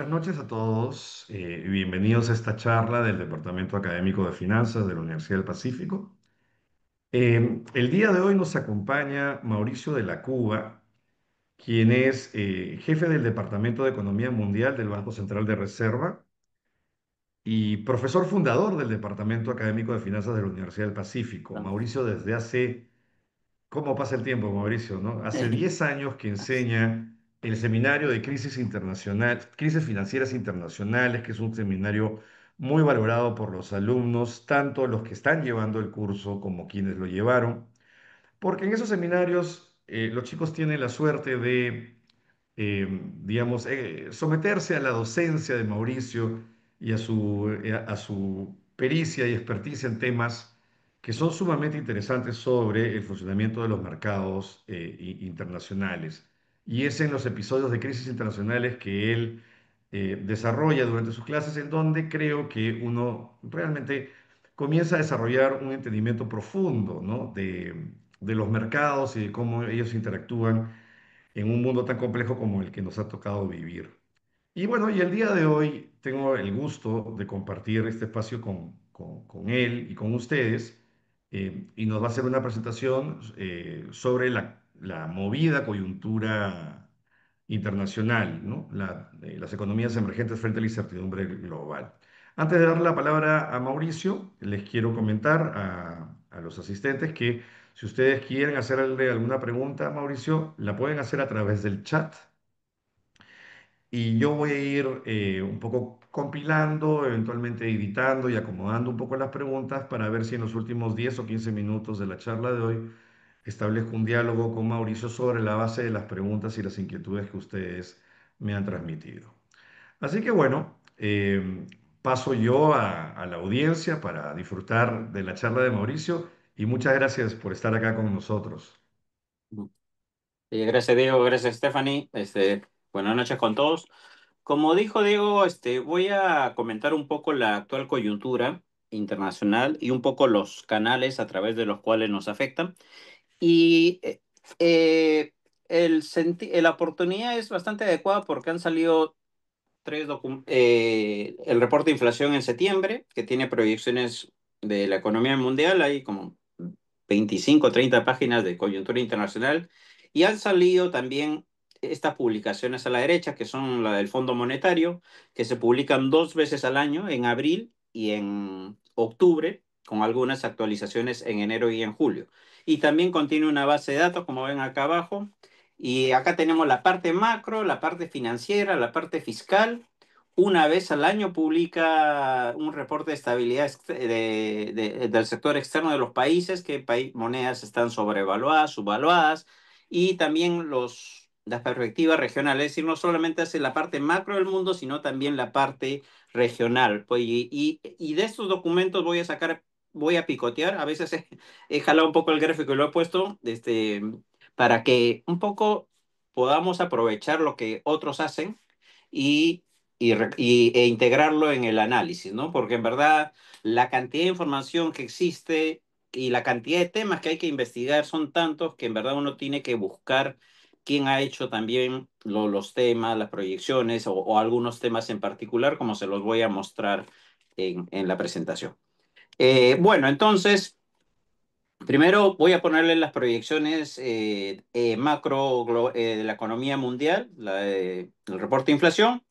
buenas noches a todos y bienvenidos a esta charla del Departamento Académico de Finanzas de la Universidad del Pacífico. El día de hoy nos acompaña Mauricio de la Cuba, quien es jefe del Departamento de Economía Mundial del Banco Central de Reserva y profesor fundador del Departamento Académico de Finanzas de la Universidad del Pacífico. Ah, Mauricio desde hace ¿cómo pasa el tiempo, Mauricio, no? Hace 10 años que enseña el seminario de crisis internacional, crisis financieras internacionales, que es un seminario muy valorado por los alumnos, tanto los que están llevando el curso como quienes lo llevaron, porque en esos seminarios los chicos tienen la suerte de digamos, someterse a la docencia de Mauricio y a su pericia y experticia en temas que son sumamente interesantes sobre el funcionamiento de los mercados internacionales. Y es en los episodios de crisis internacionales que él desarrolla durante sus clases, en donde creo que uno realmente comienza a desarrollar un entendimiento profundo, ¿no? de los mercados y de cómo ellos interactúan en un mundo tan complejo como el que nos ha tocado vivir. Y bueno, y el día de hoy tengo el gusto de compartir este espacio con él y con ustedes, y nos va a hacer una presentación sobre la movida coyuntura internacional, ¿no? Las economías emergentes frente a la incertidumbre global. Antes de darle la palabra a Mauricio, les quiero comentar a los asistentes que si ustedes quieren hacerle alguna pregunta a Mauricio, la pueden hacer a través del chat y yo voy a ir un poco compilando, eventualmente editando y acomodando un poco las preguntas para ver si en los últimos 10 o 15 minutos de la charla de hoy establezco un diálogo con Mauricio sobre la base de las preguntas y las inquietudes que ustedes me han transmitido. Así que bueno, paso yo a la audiencia para disfrutar de la charla de Mauricio y muchas gracias por estar acá con nosotros. gracias Diego, gracias Stephanie. Buenas noches con todos. Como dijo Diego, voy a comentar un poco la actual coyuntura internacional y un poco los canales a través de los cuales nos afectan. Y eh, la oportunidad es bastante adecuada porque han salido el reporte de inflación en septiembre, que tiene proyecciones de la economía mundial, hay como 25 o 30 páginas de coyuntura internacional, y han salido también estas publicaciones a la derecha, que son la del Fondo Monetario, que se publican dos veces al año, en abril y en octubre, con algunas actualizaciones en enero y en julio. Y también contiene una base de datos, como ven acá abajo, y acá tenemos la parte macro, la parte financiera, la parte fiscal. Una vez al año publica un reporte de estabilidad del sector externo de los países, qué monedas están sobrevaluadas, subvaluadas, y también las perspectivas regionales, es decir, no solamente hace la parte macro del mundo, sino también la parte regional. Pues, y de estos documentos voy a picotear, a veces he jalado un poco el gráfico y lo he puesto, para que un poco podamos aprovechar lo que otros hacen y, e integrarlo en el análisis, ¿no? Porque en verdad la cantidad de información que existe y la cantidad de temas que hay que investigar son tantos que en verdad uno tiene que buscar quién ha hecho también los temas, las proyecciones o algunos temas en particular, como se los voy a mostrar en la presentación. Bueno, entonces... Primero voy a ponerle las proyecciones macro de la economía mundial, el reporte de inflación.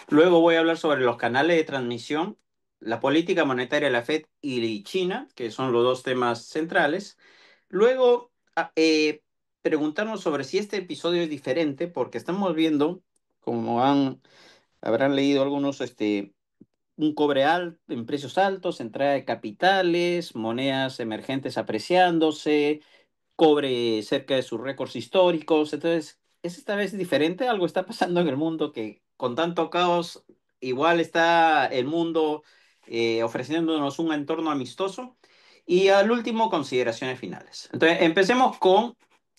Luego voy a hablar sobre los canales de transmisión, la política monetaria de la Fed y China, que son los dos temas centrales. Luego, preguntarnos sobre si este episodio es diferente, porque estamos viendo, como habrán leído algunos, un cobre alto, en precios altos, entrada de capitales, monedas emergentes apreciándose, cobre cerca de sus récords históricos. Entonces, ¿es esta vez diferente? Algo está pasando en el mundo que con tanto caos, igual está el mundo ofreciéndonos un entorno amistoso. Y al último, consideraciones finales. Entonces, empecemos con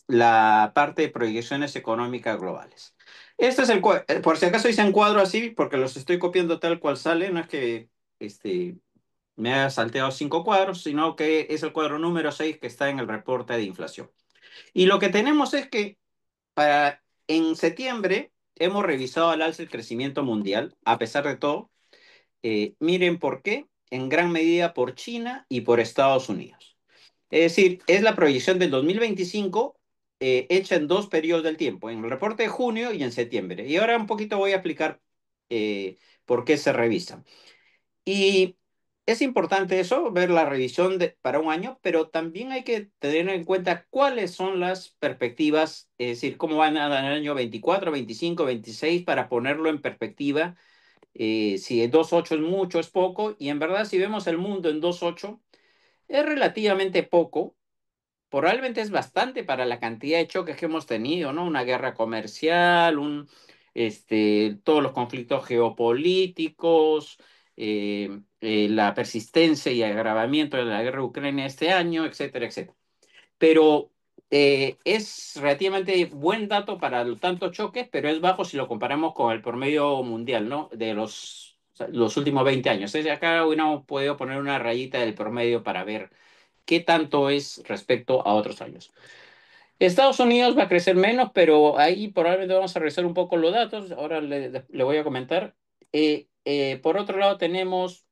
la parte de proyecciones económicas globales. Este es por si acaso hice en cuadro así, porque los estoy copiando tal cual sale, no es que este, me haya salteado cinco cuadros, sino que es el cuadro número 6 que está en el reporte de inflación. Y lo que tenemos es que en septiembre hemos revisado al alza el crecimiento mundial, a pesar de todo. Miren por qué, en gran medida por China y por Estados Unidos. Es decir, es la proyección del 2025 hecha en dos periodos del tiempo, en el reporte de junio y en septiembre. Y ahora un poquito voy a explicar por qué se revisan. Y es importante eso, ver la revisión para un año, pero también hay que tener en cuenta cuáles son las perspectivas, es decir, cómo van a el año 24, 25, 26, para ponerlo en perspectiva. Si 2,8 es mucho, es poco, y en verdad si vemos el mundo en 2,8 es relativamente poco. Probablemente es bastante para la cantidad de choques que hemos tenido, ¿no? Una guerra comercial, todos los conflictos geopolíticos, la persistencia y agravamiento de la guerra de Ucrania este año, etcétera, etcétera. Pero es relativamente buen dato para tantos choques, pero es bajo si lo comparamos con el promedio mundial, ¿no? De los últimos 20 años. Acá hubiéramos podido poner una rayita del promedio para ver qué tanto es respecto a otros años. Estados Unidos va a crecer menos, pero ahí probablemente vamos a revisar un poco los datos. Ahora le voy a comentar. Por otro lado, tenemos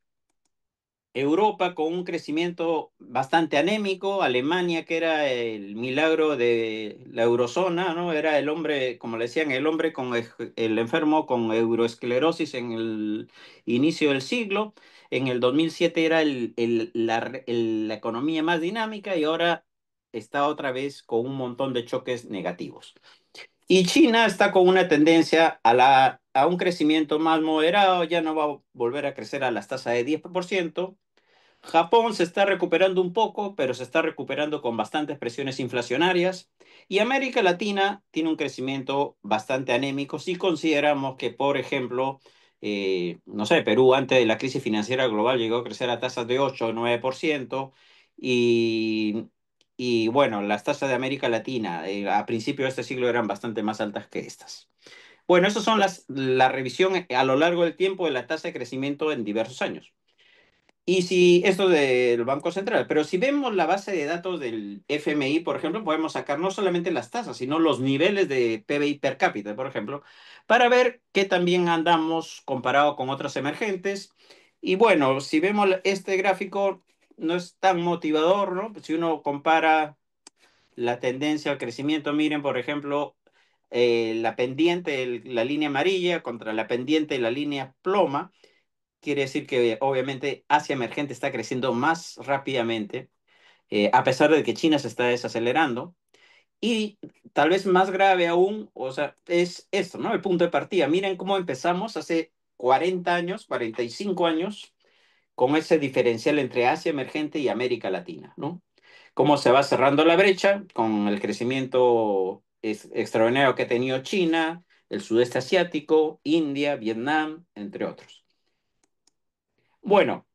Europa con un crecimiento bastante anémico, Alemania, que era el milagro de la eurozona, ¿no? Era el hombre, como le decían, el hombre con el enfermo con euroesclerosis en el inicio del siglo. En el 2007 era la economía más dinámica y ahora está otra vez con un montón de choques negativos. Y China está con una tendencia a un crecimiento más moderado, ya no va a volver a crecer a las tasas de 10%. Japón se está recuperando un poco, pero se está recuperando con bastantes presiones inflacionarias. Y América Latina tiene un crecimiento bastante anémico si consideramos que, por ejemplo, no sé, Perú antes de la crisis financiera global llegó a crecer a tasas de 8 o 9%. Y, y bueno, las tasas de América Latina a principios de este siglo eran bastante más altas que estas. Bueno, esas son la revisión a lo largo del tiempo de la tasa de crecimiento en diversos años. Y si esto del Banco Central, pero si vemos la base de datos del FMI, por ejemplo, podemos sacar no solamente las tasas, sino los niveles de PBI per cápita, por ejemplo, para ver qué también andamos comparado con otros emergentes. Y bueno, si vemos este gráfico, no es tan motivador, ¿no? Si uno compara la tendencia al crecimiento, miren, por ejemplo, la pendiente, la línea amarilla contra la pendiente, la línea ploma. Quiere decir que obviamente Asia emergente está creciendo más rápidamente, a pesar de que China se está desacelerando. Y tal vez más grave aún, o sea, es esto, ¿no? El punto de partida. Miren cómo empezamos hace 40 años, 45 años, con ese diferencial entre Asia emergente y América Latina, ¿no? Cómo se va cerrando la brecha con el crecimiento extraordinario que ha tenido China, el sudeste asiático, India, Vietnam, entre otros. Bueno,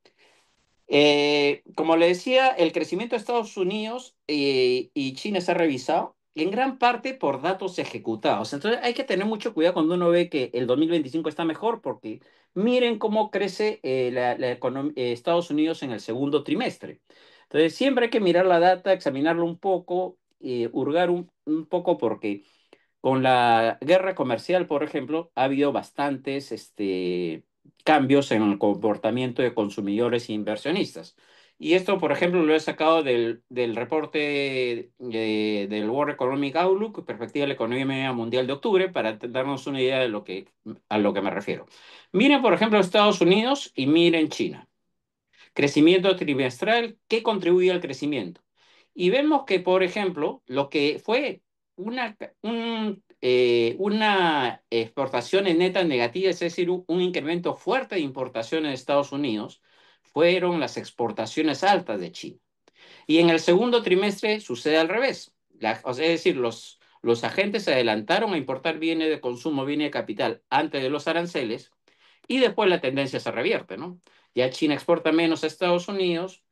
como le decía, el crecimiento de Estados Unidos y China se ha revisado en gran parte por datos ejecutados. Entonces hay que tener mucho cuidado cuando uno ve que el 2025 está mejor, porque miren cómo crece Estados Unidos en el segundo trimestre. Entonces siempre hay que mirar la data, examinarlo un poco, hurgar un poco, porque con la guerra comercial, por ejemplo, ha habido bastantes cambios en el comportamiento de consumidores e inversionistas. Y esto, por ejemplo, lo he sacado del reporte del World Economic Outlook, Perspectiva de la Economía Mundial de octubre, para darnos una idea de a lo que me refiero. Miren, por ejemplo, Estados Unidos y miren China. Crecimiento trimestral, ¿qué contribuye al crecimiento? Y vemos que, por ejemplo, lo que fue una exportación en neta negativa, es decir, un incremento fuerte de importaciones de Estados Unidos, fueron las exportaciones altas de China. Y en el segundo trimestre sucede al revés. O sea, es decir, los agentes se adelantaron a importar bienes de consumo, bienes de capital antes de los aranceles, y después la tendencia se revierte, ¿no? Ya China exporta menos a Estados Unidos.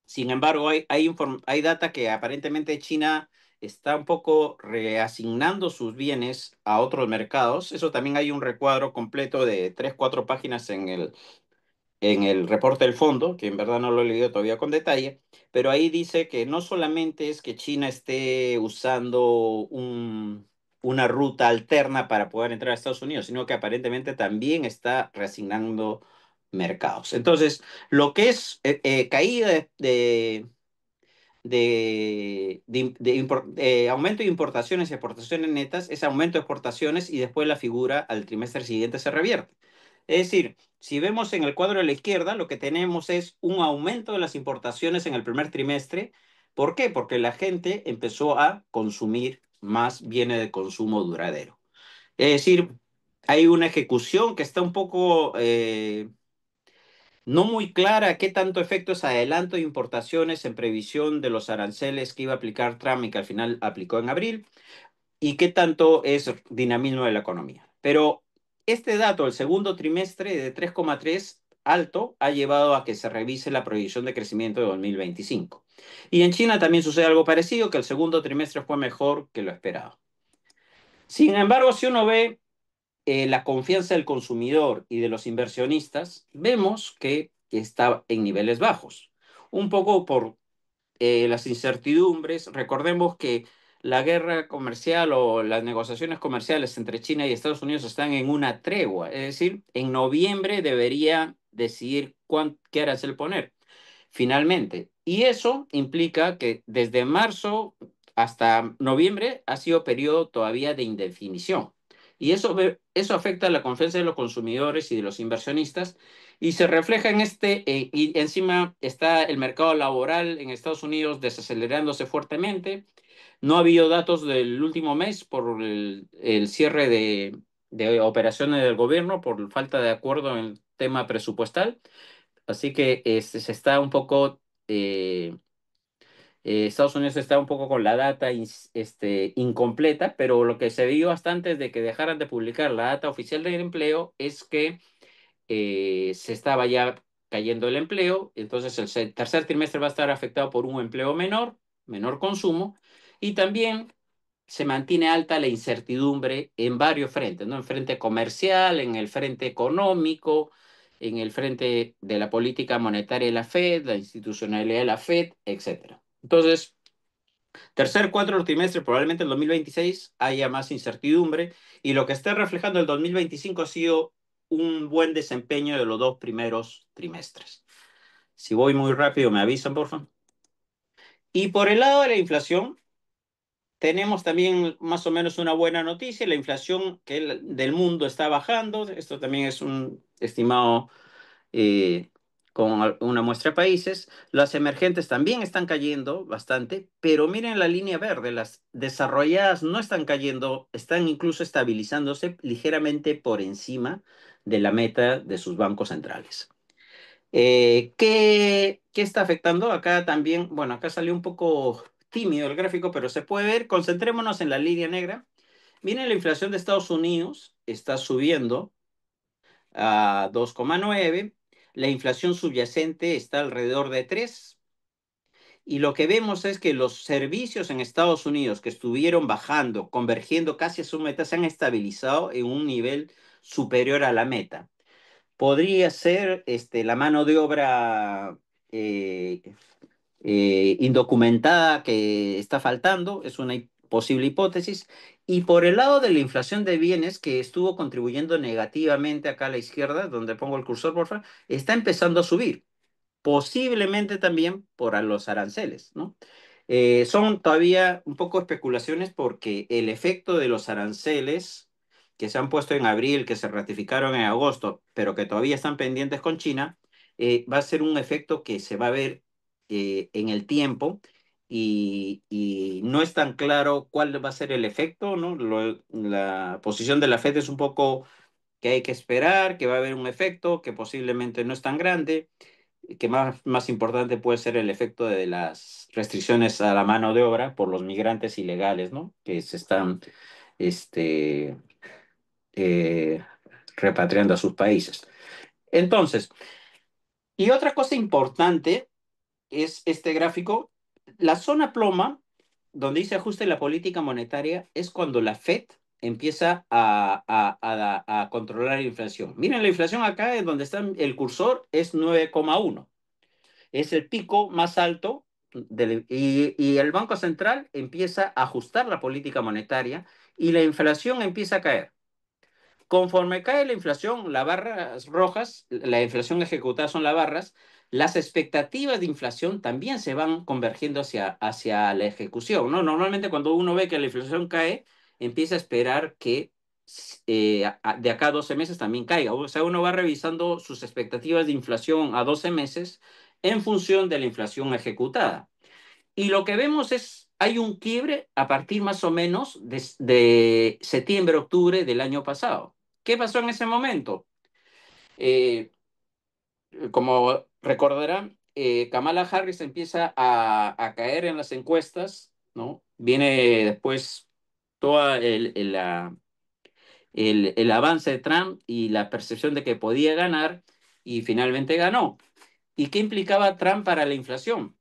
Sin embargo, hay data que aparentemente China está un poco reasignando sus bienes a otros mercados. Eso también hay un recuadro completo de 3, 4 páginas en el reporte del fondo, que en verdad no lo he leído todavía con detalle, pero ahí dice que no solamente es que China esté usando una ruta alterna para poder entrar a Estados Unidos, sino que aparentemente también está reasignando mercados. Entonces, lo que es caída aumento de importaciones y exportaciones netas es aumento de exportaciones y después la figura al trimestre siguiente se revierte. Es decir, si vemos en el cuadro de la izquierda, lo que tenemos es un aumento de las importaciones en el primer trimestre. ¿Por qué? Porque la gente empezó a consumir más bienes de consumo duradero. Es decir, hay una ejecución que está un poco no muy clara qué tanto efecto es adelanto de importaciones en previsión de los aranceles que iba a aplicar Trump y que al final aplicó en abril, y qué tanto es dinamismo de la economía. Pero este dato, el segundo trimestre de 3,3 alto, ha llevado a que se revise la proyección de crecimiento de 2025. Y en China también sucede algo parecido, que el segundo trimestre fue mejor que lo esperado. Sin embargo, si uno ve la confianza del consumidor y de los inversionistas, vemos que está en niveles bajos. Un poco por las incertidumbres. Recordemos que la guerra comercial o las negociaciones comerciales entre China y Estados Unidos están en una tregua. Es decir, en noviembre debería decidir qué arancel poner finalmente. Y eso implica que desde marzo hasta noviembre ha sido periodo todavía de indefinición. Y eso afecta a la confianza de los consumidores y de los inversionistas y se refleja en y encima está el mercado laboral en Estados Unidos desacelerándose fuertemente. No ha habido datos del último mes por el cierre de operaciones del gobierno por falta de acuerdo en el tema presupuestal. Así que se está un poco, Estados Unidos está un poco con la data incompleta, pero lo que se vio hasta antes de que dejaran de publicar la data oficial del empleo es que se estaba ya cayendo el empleo, entonces el tercer trimestre va a estar afectado por un empleo menor, menor consumo, y también se mantiene alta la incertidumbre en varios frentes, ¿no? En frente comercial, en el frente económico, en el frente de la política monetaria de la Fed, la institucionalidad de la Fed, etcétera. Entonces, tercer cuatro trimestre, probablemente el 2026 haya más incertidumbre y lo que está reflejando el 2025 ha sido un buen desempeño de los dos primeros trimestres. Si voy muy rápido, me avisan, por favor. Y por el lado de la inflación, tenemos también más o menos una buena noticia. La inflación del mundo está bajando. Esto también es un estimado eh, con una muestra de países. Las emergentes también están cayendo bastante, pero miren la línea verde. Las desarrolladas no están cayendo, están incluso estabilizándose ligeramente por encima de la meta de sus bancos centrales. ¿Qué está afectando? Acá también, bueno, acá salió un poco tímido el gráfico, pero se puede ver. Concentrémonos en la línea negra. Miren, la inflación de Estados Unidos está subiendo a 2,9. La inflación subyacente está alrededor de 3. Y lo que vemos es que los servicios en Estados Unidos que estuvieron bajando, convergiendo casi a su meta, se han estabilizado en un nivel superior a la meta. Podría ser la mano de obra eh, indocumentada que está faltando, es una posible hipótesis. Y por el lado de la inflación de bienes, que estuvo contribuyendo negativamente acá a la izquierda, donde pongo el cursor, por favor, está empezando a subir posiblemente también por los aranceles, ¿no? Son todavía un poco especulaciones porque el efecto de los aranceles que se han puesto en abril, que se ratificaron en agosto, pero que todavía están pendientes con China, va a ser un efecto que se va a ver en el tiempo y no es tan claro cuál va a ser el efecto, ¿no? La posición de la Fed es un poco que hay que esperar, que va a haber un efecto, que posiblemente no es tan grande, que más importante puede ser el efecto de las restricciones a la mano de obra por los migrantes ilegales, ¿no? Que se están este, eh, repatriando a sus países. Entonces, y otra cosa importante es este gráfico. La zona ploma, donde dice ajuste de la política monetaria, es cuando la Fed empieza a controlar la inflación. Miren, la inflación acá, en donde está el cursor, es 9,1. Es el pico más alto y el Banco Central empieza a ajustar la política monetaria y la inflación empieza a caer. Conforme cae la inflación, las barras rojas, la inflación ejecutada son las barras, las expectativas de inflación también se van convergiendo hacia la ejecución, ¿no? Normalmente cuando uno ve que la inflación cae, empieza a esperar que de acá a 12 meses también caiga. O sea, uno va revisando sus expectativas de inflación a 12 meses en función de la inflación ejecutada. Y lo que vemos es, hay un quiebre a partir más o menos de septiembre, octubre del año pasado. ¿Qué pasó en ese momento? Eh, Como recordarán, Kamala Harris empieza a caer en las encuestas, ¿no? Viene después todo el avance de Trump y la percepción de que podía ganar y finalmente ganó. ¿Y qué implicaba Trump para la inflación?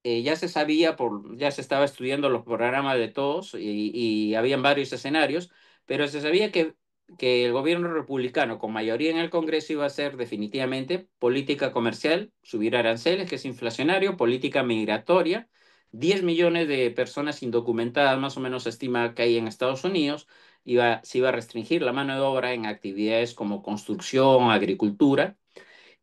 Ya se sabía, ya se estaba estudiando los programas de todos y habían varios escenarios, pero se sabía que el gobierno republicano con mayoría en el Congreso iba a hacer definitivamente política comercial, subir aranceles, que es inflacionario, política migratoria, 10 millones de personas indocumentadas, más o menos se estima que hay en Estados Unidos, se iba a restringir la mano de obra en actividades como construcción, agricultura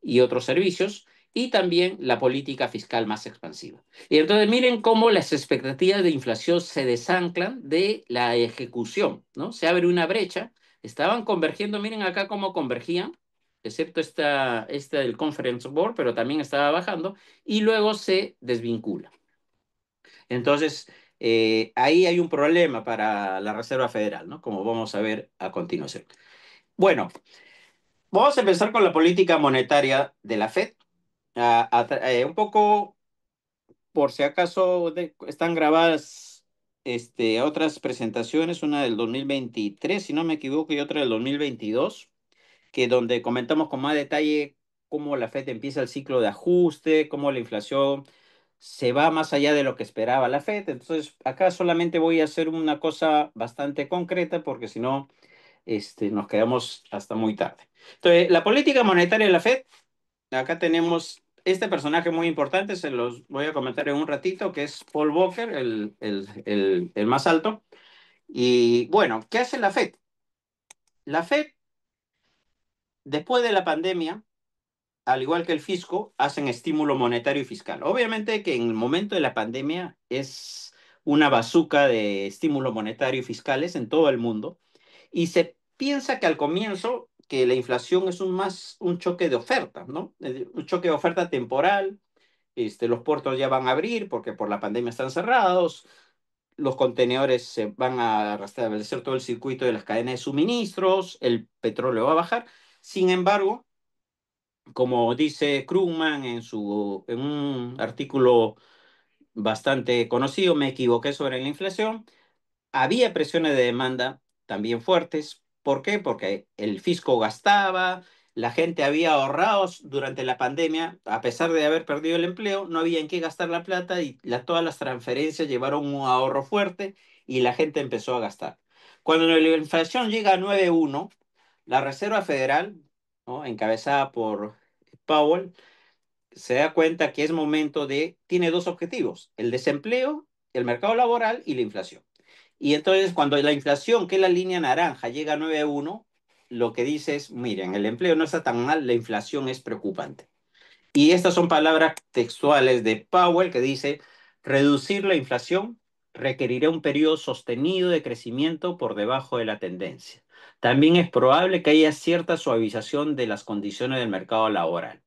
y otros servicios, y también la política fiscal más expansiva. Y entonces miren cómo las expectativas de inflación se desanclan de la ejecución, ¿no? Se abre una brecha, estaban convergiendo, miren acá cómo convergían, excepto esta del Conference Board, pero también estaba bajando, y luego se desvincula. Entonces, ahí hay un problema para la Reserva Federal, ¿no? Como vamos a ver a continuación. Bueno, vamos a empezar con la política monetaria de la Fed. Un poco, por si acaso están grabadas otras presentaciones, una del 2023 si no me equivoco, y otra del 2022 que donde comentamos con más detalle cómo la Fed empieza el ciclo de ajuste, cómo la inflación se va más allá de lo que esperaba la Fed. Entonces, acá solamente voy a hacer una cosa bastante concreta porque si no, nos quedamos hasta muy tarde. Entonces, la política monetaria de la Fed. Acá tenemos este personaje muy importante, se los voy a comentar en un ratito, que es Paul Volcker, el más alto. Y bueno, ¿qué hace la Fed? La Fed, después de la pandemia, al igual que el fisco, hacen estímulo monetario y fiscal. Obviamente que en el momento de la pandemia es una bazuca de estímulo monetario y fiscales en todo el mundo. Y se piensa que al comienzo que la inflación es más un choque de oferta, ¿no? Un choque de oferta temporal. Los puertos ya van a abrir porque por la pandemia están cerrados, los contenedores se van a restablecer todo el circuito de las cadenas de suministros, el petróleo va a bajar. Sin embargo, como dice Krugman en un artículo bastante conocido, me equivoqué sobre la inflación, había presiones de demanda también fuertes. ¿Por qué? Porque el fisco gastaba, la gente había ahorrado durante la pandemia, a pesar de haber perdido el empleo, no había en qué gastar la plata y todas las transferencias llevaron un ahorro fuerte y la gente empezó a gastar. Cuando la inflación llega a 9,1, la Reserva Federal, ¿no?, encabezada por Powell, se da cuenta que es momento tiene dos objetivos, el desempleo, el mercado laboral y la inflación. Y entonces cuando la inflación, que es la línea naranja, llega a 9,1, lo que dice es, miren, el empleo no está tan mal, la inflación es preocupante. Y estas son palabras textuales de Powell que dice, reducir la inflación requerirá un periodo sostenido de crecimiento por debajo de la tendencia. También es probable que haya cierta suavización de las condiciones del mercado laboral.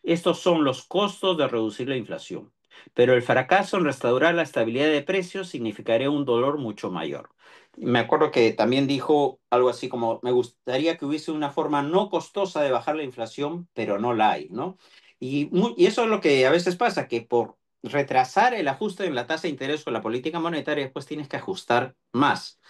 Estos son los costos de reducir la inflación. Pero el fracaso en restaurar la estabilidad de precios significaría un dolor mucho mayor. Me acuerdo que también dijo algo así como, me gustaría que hubiese una forma no costosa de bajar la inflación, pero no la hay, ¿no? Y eso es lo que a veces pasa, que por retrasar el ajuste en la tasa de interés o la política monetaria, después tienes que ajustar más.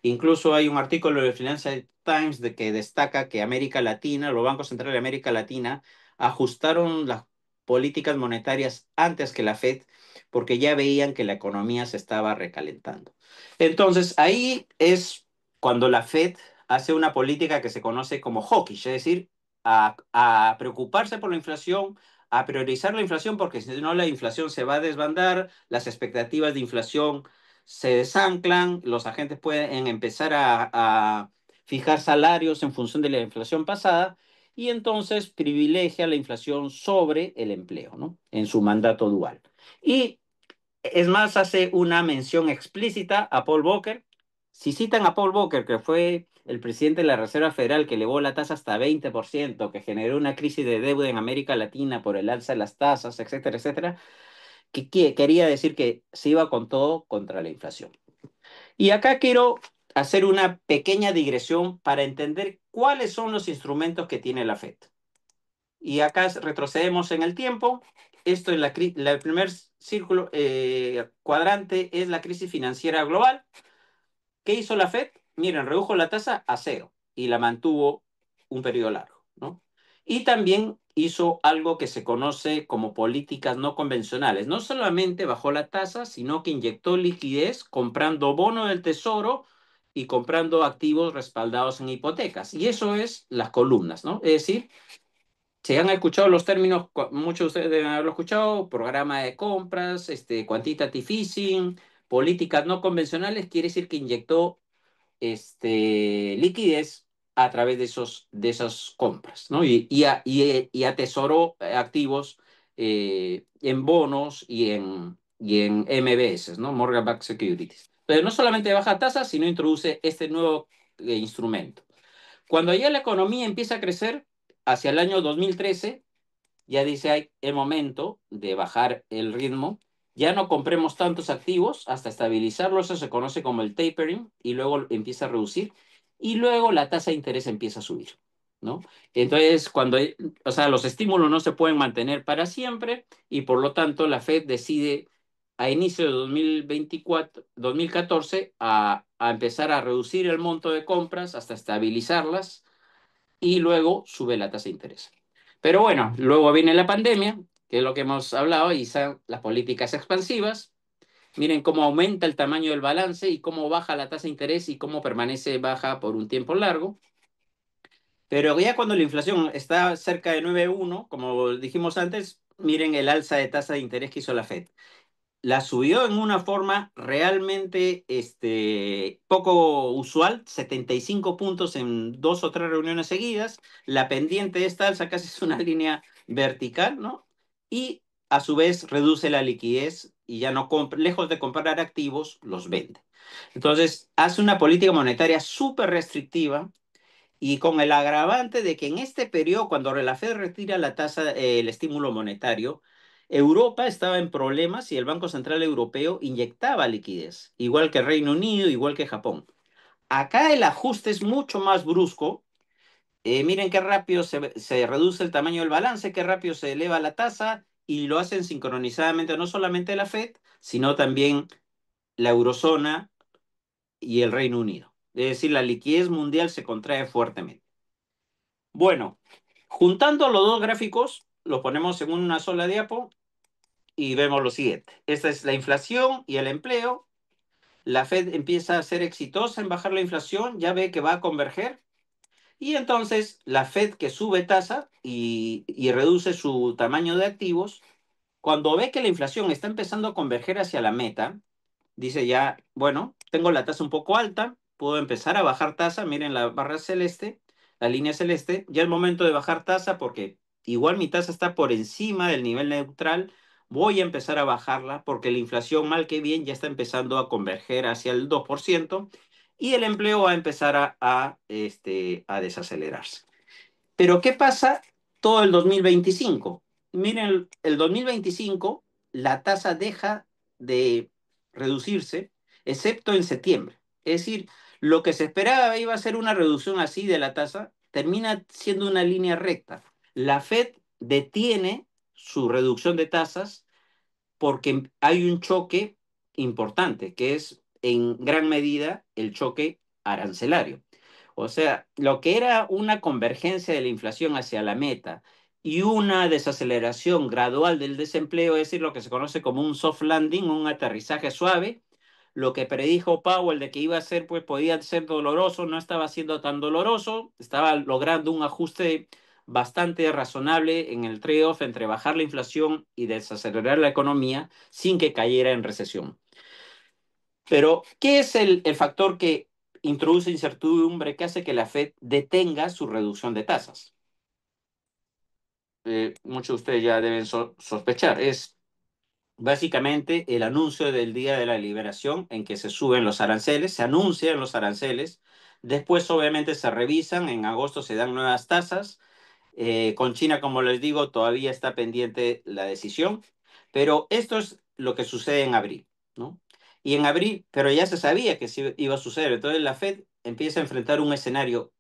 Incluso hay un artículo de Financial Times que destaca que América Latina, los bancos centrales de América Latina, ajustaron las políticas monetarias antes que la Fed porque ya veían que la economía se estaba recalentando. Entonces, ahí es cuando la Fed hace una política que se conoce como hawkish, es decir, a preocuparse por la inflación, a priorizar la inflación, porque si no la inflación se va a desbandar, las expectativas de inflación se desanclan, los agentes pueden empezar a fijar salarios en función de la inflación pasada y entonces privilegia la inflación sobre el empleo, ¿no? En su mandato dual. Y es más, hace una mención explícita a Paul Volcker. Si citan a Paul Volcker, que fue el presidente de la Reserva Federal, que elevó la tasa hasta 20%, que generó una crisis de deuda en América Latina por el alza de las tasas, etcétera, etcétera, que quería decir que se iba con todo contra la inflación. Y acá quiero hacer una pequeña digresión para entender cuáles son los instrumentos que tiene la Fed. Y acá retrocedemos en el tiempo. Esto es el primer círculo, cuadrante es la crisis financiera global. ¿Qué hizo la Fed? Miren, redujo la tasa a cero y la mantuvo un periodo largo, ¿no? Y también hizo algo que se conoce como políticas no convencionales. No solamente bajó la tasa, sino que inyectó liquidez comprando bonos del tesoro y comprando activos respaldados en hipotecas. Y eso es las columnas, ¿no? Es decir, si han escuchado los términos, muchos de ustedes deben haberlo escuchado, programa de compras, quantitative easing, políticas no convencionales, quiere decir que inyectó liquidez a través de esas compras, ¿no? Y atesoró activos en bonos y en MBS, ¿no? Mortgage Backed Securities. Pero no solamente baja tasas, sino introduce este nuevo instrumento. Cuando ya la economía empieza a crecer, hacia el año 2013 ya dice, hay el momento de bajar el ritmo, ya no compremos tantos activos hasta estabilizarlos, eso se conoce como el tapering, y luego empieza a reducir, y luego la tasa de interés empieza a subir, ¿no? Entonces, o sea, los estímulos no se pueden mantener para siempre, y por lo tanto la Fed decide a inicio de 2014 a empezar a reducir el monto de compras hasta estabilizarlas y luego sube la tasa de interés. Pero bueno, luego viene la pandemia, que es lo que hemos hablado, y son las políticas expansivas. Miren cómo aumenta el tamaño del balance y cómo baja la tasa de interés y cómo permanece baja por un tiempo largo. Pero ya cuando la inflación está cerca de 9,1, como dijimos antes, miren el alza de tasa de interés que hizo la Fed. La subió en una forma realmente poco usual, 75 puntos en 2 o 3 reuniones seguidas. La pendiente de esta alza casi es una línea vertical, ¿no? Y a su vez reduce la liquidez y ya no compra, lejos de comprar activos, los vende. Entonces, hace una política monetaria súper restrictiva y con el agravante de que en este periodo, cuando la Fed retira la tasa, el estímulo monetario, Europa estaba en problemas y el Banco Central Europeo inyectaba liquidez, igual que Reino Unido, igual que Japón. Acá el ajuste es mucho más brusco. Miren qué rápido se reduce el tamaño del balance, qué rápido se eleva la tasa y lo hacen sincronizadamente no solamente la Fed, sino también la eurozona y el Reino Unido. Es decir, la liquidez mundial se contrae fuertemente. Bueno, juntando los dos gráficos, los ponemos en una sola diapo y vemos lo siguiente. Esta es la inflación y el empleo. La Fed empieza a ser exitosa en bajar la inflación, ya ve que va a converger. Y entonces la Fed que sube tasa y reduce su tamaño de activos, cuando ve que la inflación está empezando a converger hacia la meta, dice ya, bueno, tengo la tasa un poco alta, puedo empezar a bajar tasa, miren la barra celeste, la línea celeste, ya es momento de bajar tasa porque igual mi tasa está por encima del nivel neutral, voy a empezar a bajarla porque la inflación mal que bien ya está empezando a converger hacia el 2% y el empleo va a empezar a desacelerarse. Pero ¿qué pasa todo el 2025? Miren, el 2025 la tasa deja de reducirse, excepto en septiembre. Es decir, lo que se esperaba iba a ser una reducción así de la tasa, termina siendo una línea recta. La Fed detiene su reducción de tasas porque hay un choque importante, que es en gran medida el choque arancelario. O sea, lo que era una convergencia de la inflación hacia la meta y una desaceleración gradual del desempleo, es decir, lo que se conoce como un soft landing, un aterrizaje suave, lo que predijo Powell de que iba a ser, pues podía ser doloroso, no estaba siendo tan doloroso, estaba logrando un ajuste bastante razonable en el trade-off entre bajar la inflación y desacelerar la economía sin que cayera en recesión. Pero, ¿qué es el factor que introduce incertidumbre que hace que la Fed detenga su reducción de tasas? Muchos de ustedes ya deben sospechar. Es básicamente el anuncio del día de la liberación en que se suben los aranceles, se anuncian los aranceles, después obviamente se revisan, en agosto se dan nuevas tasas. Con China, como les digo, todavía está pendiente la decisión, pero esto es lo que sucede en abril, ¿no? Y en abril, pero ya se sabía que sí iba a suceder, entonces la Fed empieza a enfrentar un escenario.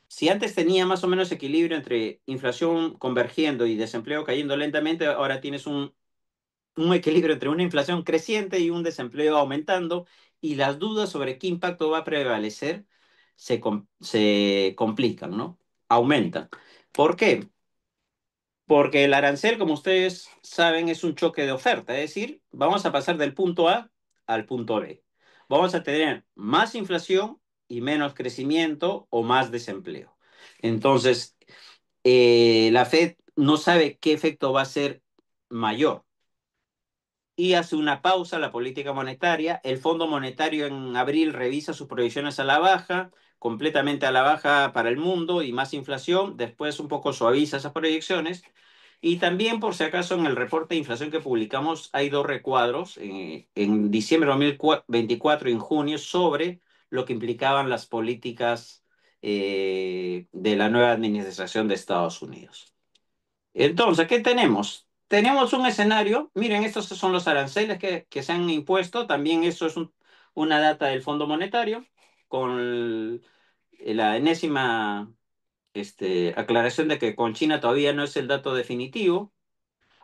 Si antes tenía más o menos equilibrio entre inflación convergiendo y desempleo cayendo lentamente, ahora tienes un equilibrio entre una inflación creciente y un desempleo aumentando, y las dudas sobre qué impacto va a prevalecer se complican, ¿no? Aumentan. ¿Por qué? Porque el arancel, como ustedes saben, es un choque de oferta, es decir, vamos a pasar del punto A al punto B. Vamos a tener más inflación y menos crecimiento o más desempleo. Entonces, la Fed no sabe qué efecto va a ser mayor y hace una pausa a la política monetaria. El Fondo Monetario en abril revisa sus proyecciones a la baja, completamente a la baja para el mundo y más inflación. Después un poco suaviza esas proyecciones. Y también, por si acaso, en el reporte de inflación que publicamos hay dos recuadros en diciembre de 2024 y en junio sobre lo que implicaban las políticas de la nueva administración de Estados Unidos. Entonces, ¿qué tenemos? Tenemos un escenario, miren, estos son los aranceles que se han impuesto, también eso es una data del Fondo Monetario, con la enésima aclaración de que con China todavía no es el dato definitivo,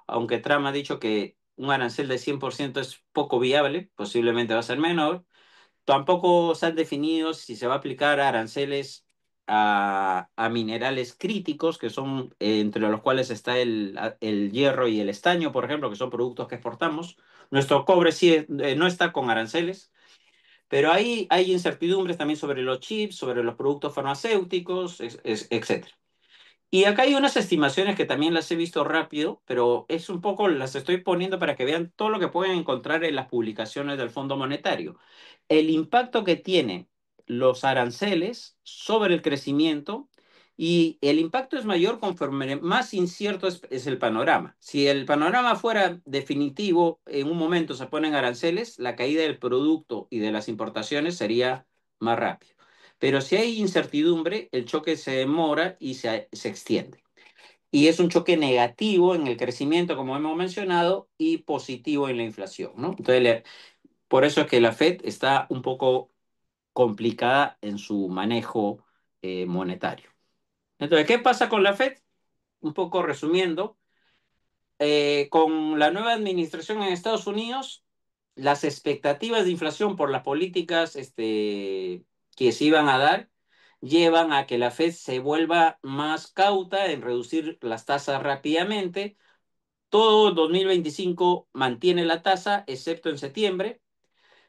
aunque Trump ha dicho que un arancel de 100% es poco viable, posiblemente va a ser menor. Tampoco se han definido si se va a aplicar aranceles a minerales críticos, que son entre los cuales está el hierro y el estaño, por ejemplo, que son productos que exportamos. Nuestro cobre sí no está con aranceles, pero ahí hay incertidumbres también sobre los chips, sobre los productos farmacéuticos, etc. Y acá hay unas estimaciones que también las he visto rápido, pero es un poco, las estoy poniendo para que vean todo lo que pueden encontrar en las publicaciones del Fondo Monetario. El impacto que tienen los aranceles sobre el crecimiento, y el impacto es mayor conforme más incierto es el panorama. Si el panorama fuera definitivo, en un momento se ponen aranceles, la caída del producto y de las importaciones sería más rápido. Pero si hay incertidumbre, el choque se demora y se extiende. Y es un choque negativo en el crecimiento, como hemos mencionado, y positivo en la inflación, ¿no? Entonces, por eso es que la Fed está un poco complicada en su manejo monetario. Entonces, ¿qué pasa con la Fed? Un poco resumiendo, con la nueva administración en Estados Unidos, las expectativas de inflación por las políticas que se iban a dar llevan a que la Fed se vuelva más cauta en reducir las tasas rápidamente. Todo 2025 mantiene la tasa, excepto en septiembre,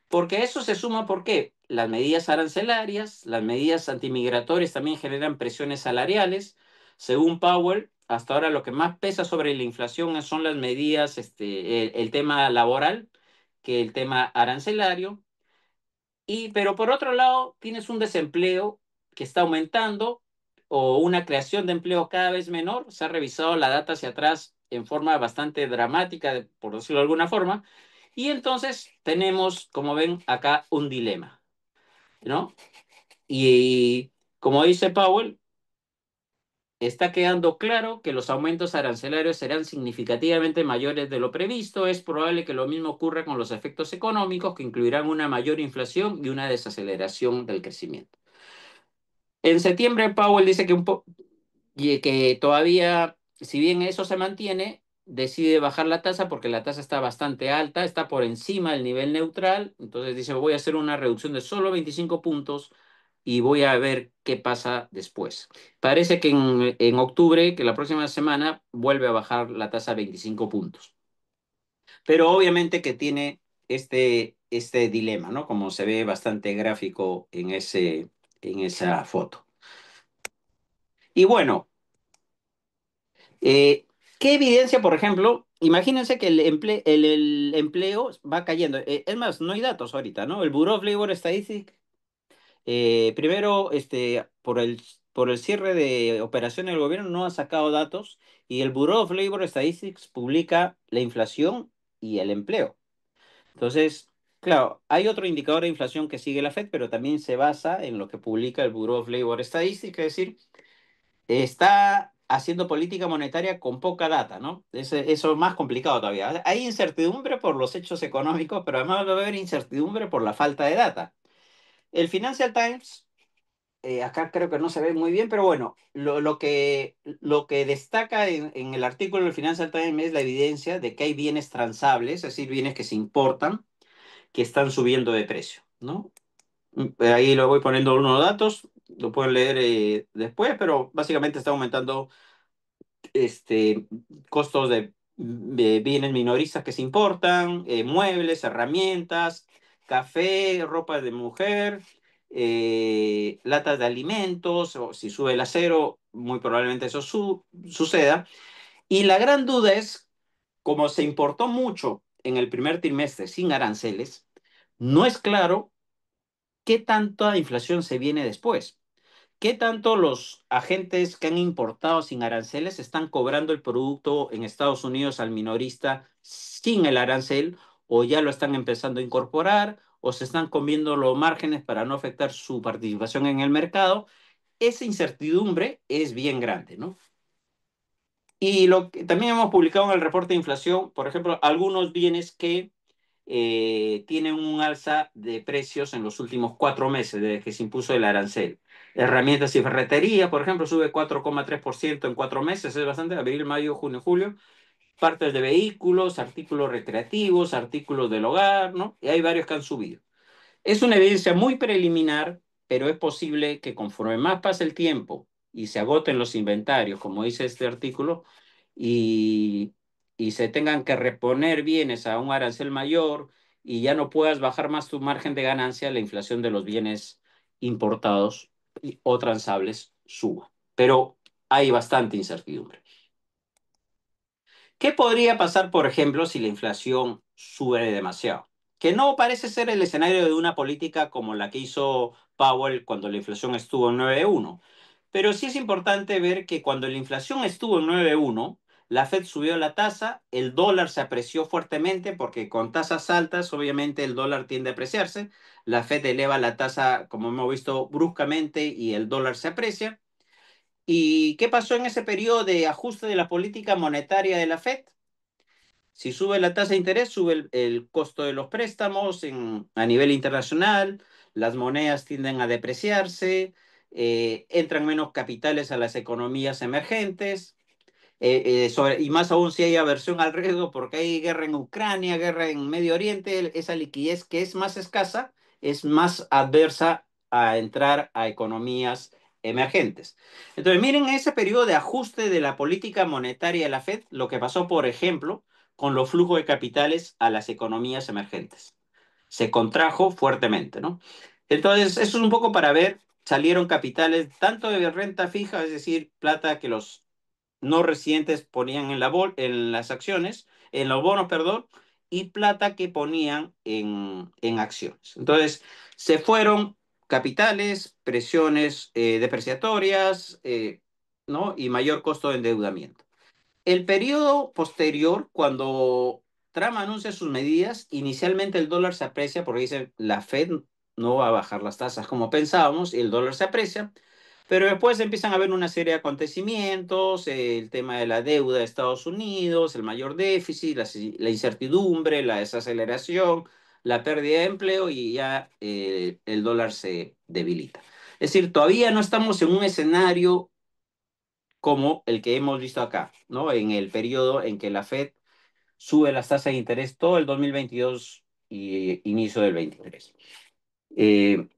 porque eso se suma porque las medidas arancelarias, las medidas antimigratorias también generan presiones salariales. Según Powell, hasta ahora lo que más pesa sobre la inflación son las medidas, el tema laboral, que el tema arancelario. Pero por otro lado, tienes un desempleo que está aumentando o una creación de empleo cada vez menor. Se ha revisado la data hacia atrás en forma bastante dramática, por decirlo de alguna forma. Y entonces tenemos, como ven, acá un dilema, ¿no? Y como dice Powell, está quedando claro que los aumentos arancelarios serán significativamente mayores de lo previsto. Es probable que lo mismo ocurra con los efectos económicos, que incluirán una mayor inflación y una desaceleración del crecimiento. En septiembre, Powell dice que todavía, si bien eso se mantiene, decide bajar la tasa porque la tasa está bastante alta, está por encima del nivel neutral. Entonces dice, voy a hacer una reducción de solo 25 puntos y voy a ver qué pasa después. Parece que en octubre, que la próxima semana, vuelve a bajar la tasa a 25 puntos. Pero obviamente que tiene este dilema, ¿no? Como se ve bastante gráfico en esa foto. Y bueno, ¿Qué evidencia, por ejemplo? Imagínense que el empleo va cayendo. Es más, no hay datos ahorita, ¿no? El Bureau of Labor Statistics, primero, por el cierre de operaciones del gobierno, no ha sacado datos y el Bureau of Labor Statistics publica la inflación y el empleo. Entonces, claro, hay otro indicador de inflación que sigue la Fed, pero también se basa en lo que publica el Bureau of Labor Statistics, es decir, está haciendo política monetaria con poca data, ¿no? Eso es más complicado todavía. Hay incertidumbre por los hechos económicos, pero además va a haber incertidumbre por la falta de data. El Financial Times, acá creo que no se ve muy bien, pero bueno, lo que destaca en el artículo del Financial Times es la evidencia de que hay bienes transables, es decir, bienes que se importan, que están subiendo de precio, ¿no? Ahí lo voy poniendo unos datos, lo pueden leer después, pero básicamente está aumentando este, costos de bienes minoristas que se importan, muebles, herramientas, café, ropa de mujer, latas de alimentos, o si sube el acero, muy probablemente eso suceda. Y la gran duda es, como se importó mucho en el primer trimestre sin aranceles, no es claro qué tanta inflación se viene después. ¿Qué tanto los agentes que han importado sin aranceles están cobrando el producto en Estados Unidos al minorista sin el arancel o ya lo están empezando a incorporar o se están comiendo los márgenes para no afectar su participación en el mercado? Esa incertidumbre es bien grande, ¿no? Y lo que también hemos publicado en el reporte de inflación, por ejemplo, algunos bienes que tienen un alza de precios en los últimos 4 meses desde que se impuso el arancel. Herramientas y ferretería, por ejemplo, sube 4,3% en 4 meses, es bastante, abril, mayo, junio, julio. Partes de vehículos, artículos recreativos, artículos del hogar, ¿no? Y hay varios que han subido. Es una evidencia muy preliminar, pero es posible que conforme más pase el tiempo y se agoten los inventarios, como dice este artículo, y, y se tengan que reponer bienes a un arancel mayor y ya no puedas bajar más tu margen de ganancia, la inflación de los bienes importados o transables suba. Pero hay bastante incertidumbre. ¿Qué podría pasar, por ejemplo, si la inflación sube demasiado? Que no parece ser el escenario de una política como la que hizo Powell cuando la inflación estuvo en 9,1. Pero sí es importante ver que cuando la inflación estuvo en 9,1, la Fed subió la tasa, el dólar se apreció fuertemente porque con tasas altas, obviamente el dólar tiende a apreciarse. La Fed eleva la tasa, como hemos visto, bruscamente y el dólar se aprecia. ¿Y qué pasó en ese periodo de ajuste de la política monetaria de la Fed? Si sube la tasa de interés, sube el costo de los préstamos a nivel internacional, las monedas tienden a depreciarse, entran menos capitales a las economías emergentes, y más aún si hay aversión al riesgo porque hay guerra en Ucrania, guerra en Medio Oriente, esa liquidez que es más escasa es más adversa a entrar a economías emergentes. Entonces, miren ese periodo de ajuste de la política monetaria de la Fed, lo que pasó, por ejemplo, con los flujos de capitales a las economías emergentes. Se contrajo fuertemente, ¿no? Entonces, eso es un poco para ver, salieron capitales tanto de renta fija, es decir, plata que los no residentes ponían en las acciones, en los bonos, perdón, y plata que ponían en acciones. Entonces, se fueron capitales, presiones depreciatorias, ¿no? Y mayor costo de endeudamiento. El periodo posterior, cuando Trump anuncia sus medidas, inicialmente el dólar se aprecia porque dice la Fed no va a bajar las tasas como pensábamos y el dólar se aprecia, pero después empiezan a haber una serie de acontecimientos, el tema de la deuda de Estados Unidos, el mayor déficit, la incertidumbre, la desaceleración, la pérdida de empleo y ya el dólar se debilita. Es decir, todavía no estamos en un escenario como el que hemos visto acá, ¿no? En el periodo en que la Fed sube las tasas de interés todo el 2022 y inicio del 23.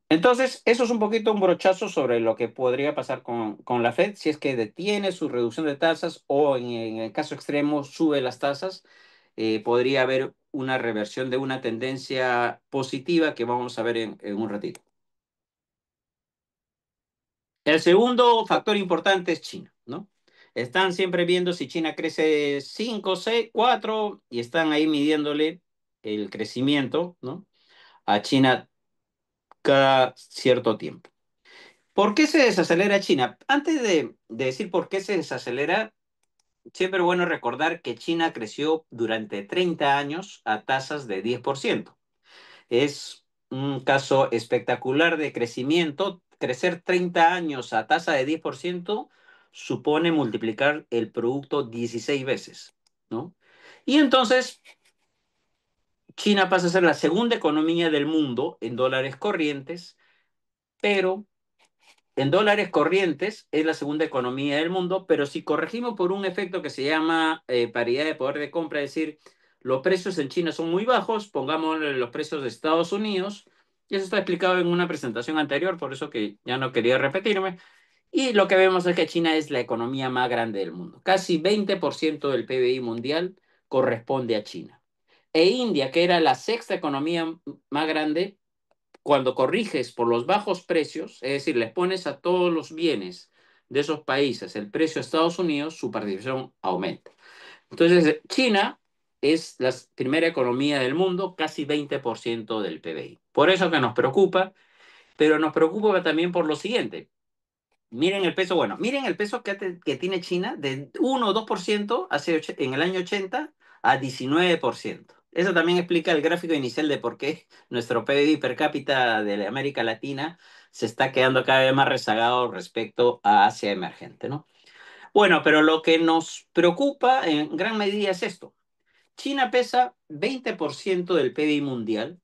Entonces, eso es un poquito un brochazo sobre lo que podría pasar con la Fed si es que detiene su reducción de tasas o en el caso extremo sube las tasas, podría haber una reversión de una tendencia positiva que vamos a ver en un ratito. El segundo factor importante es China, ¿no? Están siempre viendo si China crece 5, 6, 4 y están ahí midiéndole el crecimiento, ¿no? A China cada cierto tiempo. ¿Por qué se desacelera China? Antes de decir por qué se desacelera, siempre es bueno recordar que China creció durante 30 años a tasas de 10%. Es un caso espectacular de crecimiento. Crecer 30 años a tasa de 10% supone multiplicar el producto 16 veces, ¿no? Y entonces China pasa a ser la segunda economía del mundo en dólares corrientes, pero en dólares corrientes es la segunda economía del mundo, pero si corregimos por un efecto que se llama paridad de poder de compra, es decir, los precios en China son muy bajos, pongamos los precios de Estados Unidos, y eso está explicado en una presentación anterior, por eso que ya no quería repetirme, y lo que vemos es que China es la economía más grande del mundo. Casi 20% del PBI mundial corresponde a China. E India, que era la sexta economía más grande, cuando corriges por los bajos precios, es decir, les pones a todos los bienes de esos países el precio a Estados Unidos, su participación aumenta. Entonces, China es la primera economía del mundo, casi 20% del PBI. Por eso que nos preocupa, pero nos preocupa también por lo siguiente. Miren el peso, bueno, miren el peso que tiene China de 1 o 2% en el año 80 a 19%. Eso también explica el gráfico inicial de por qué nuestro PIB per cápita de América Latina se está quedando cada vez más rezagado respecto a Asia emergente, ¿no? Bueno, pero lo que nos preocupa en gran medida es esto. China pesa 20% del PIB mundial,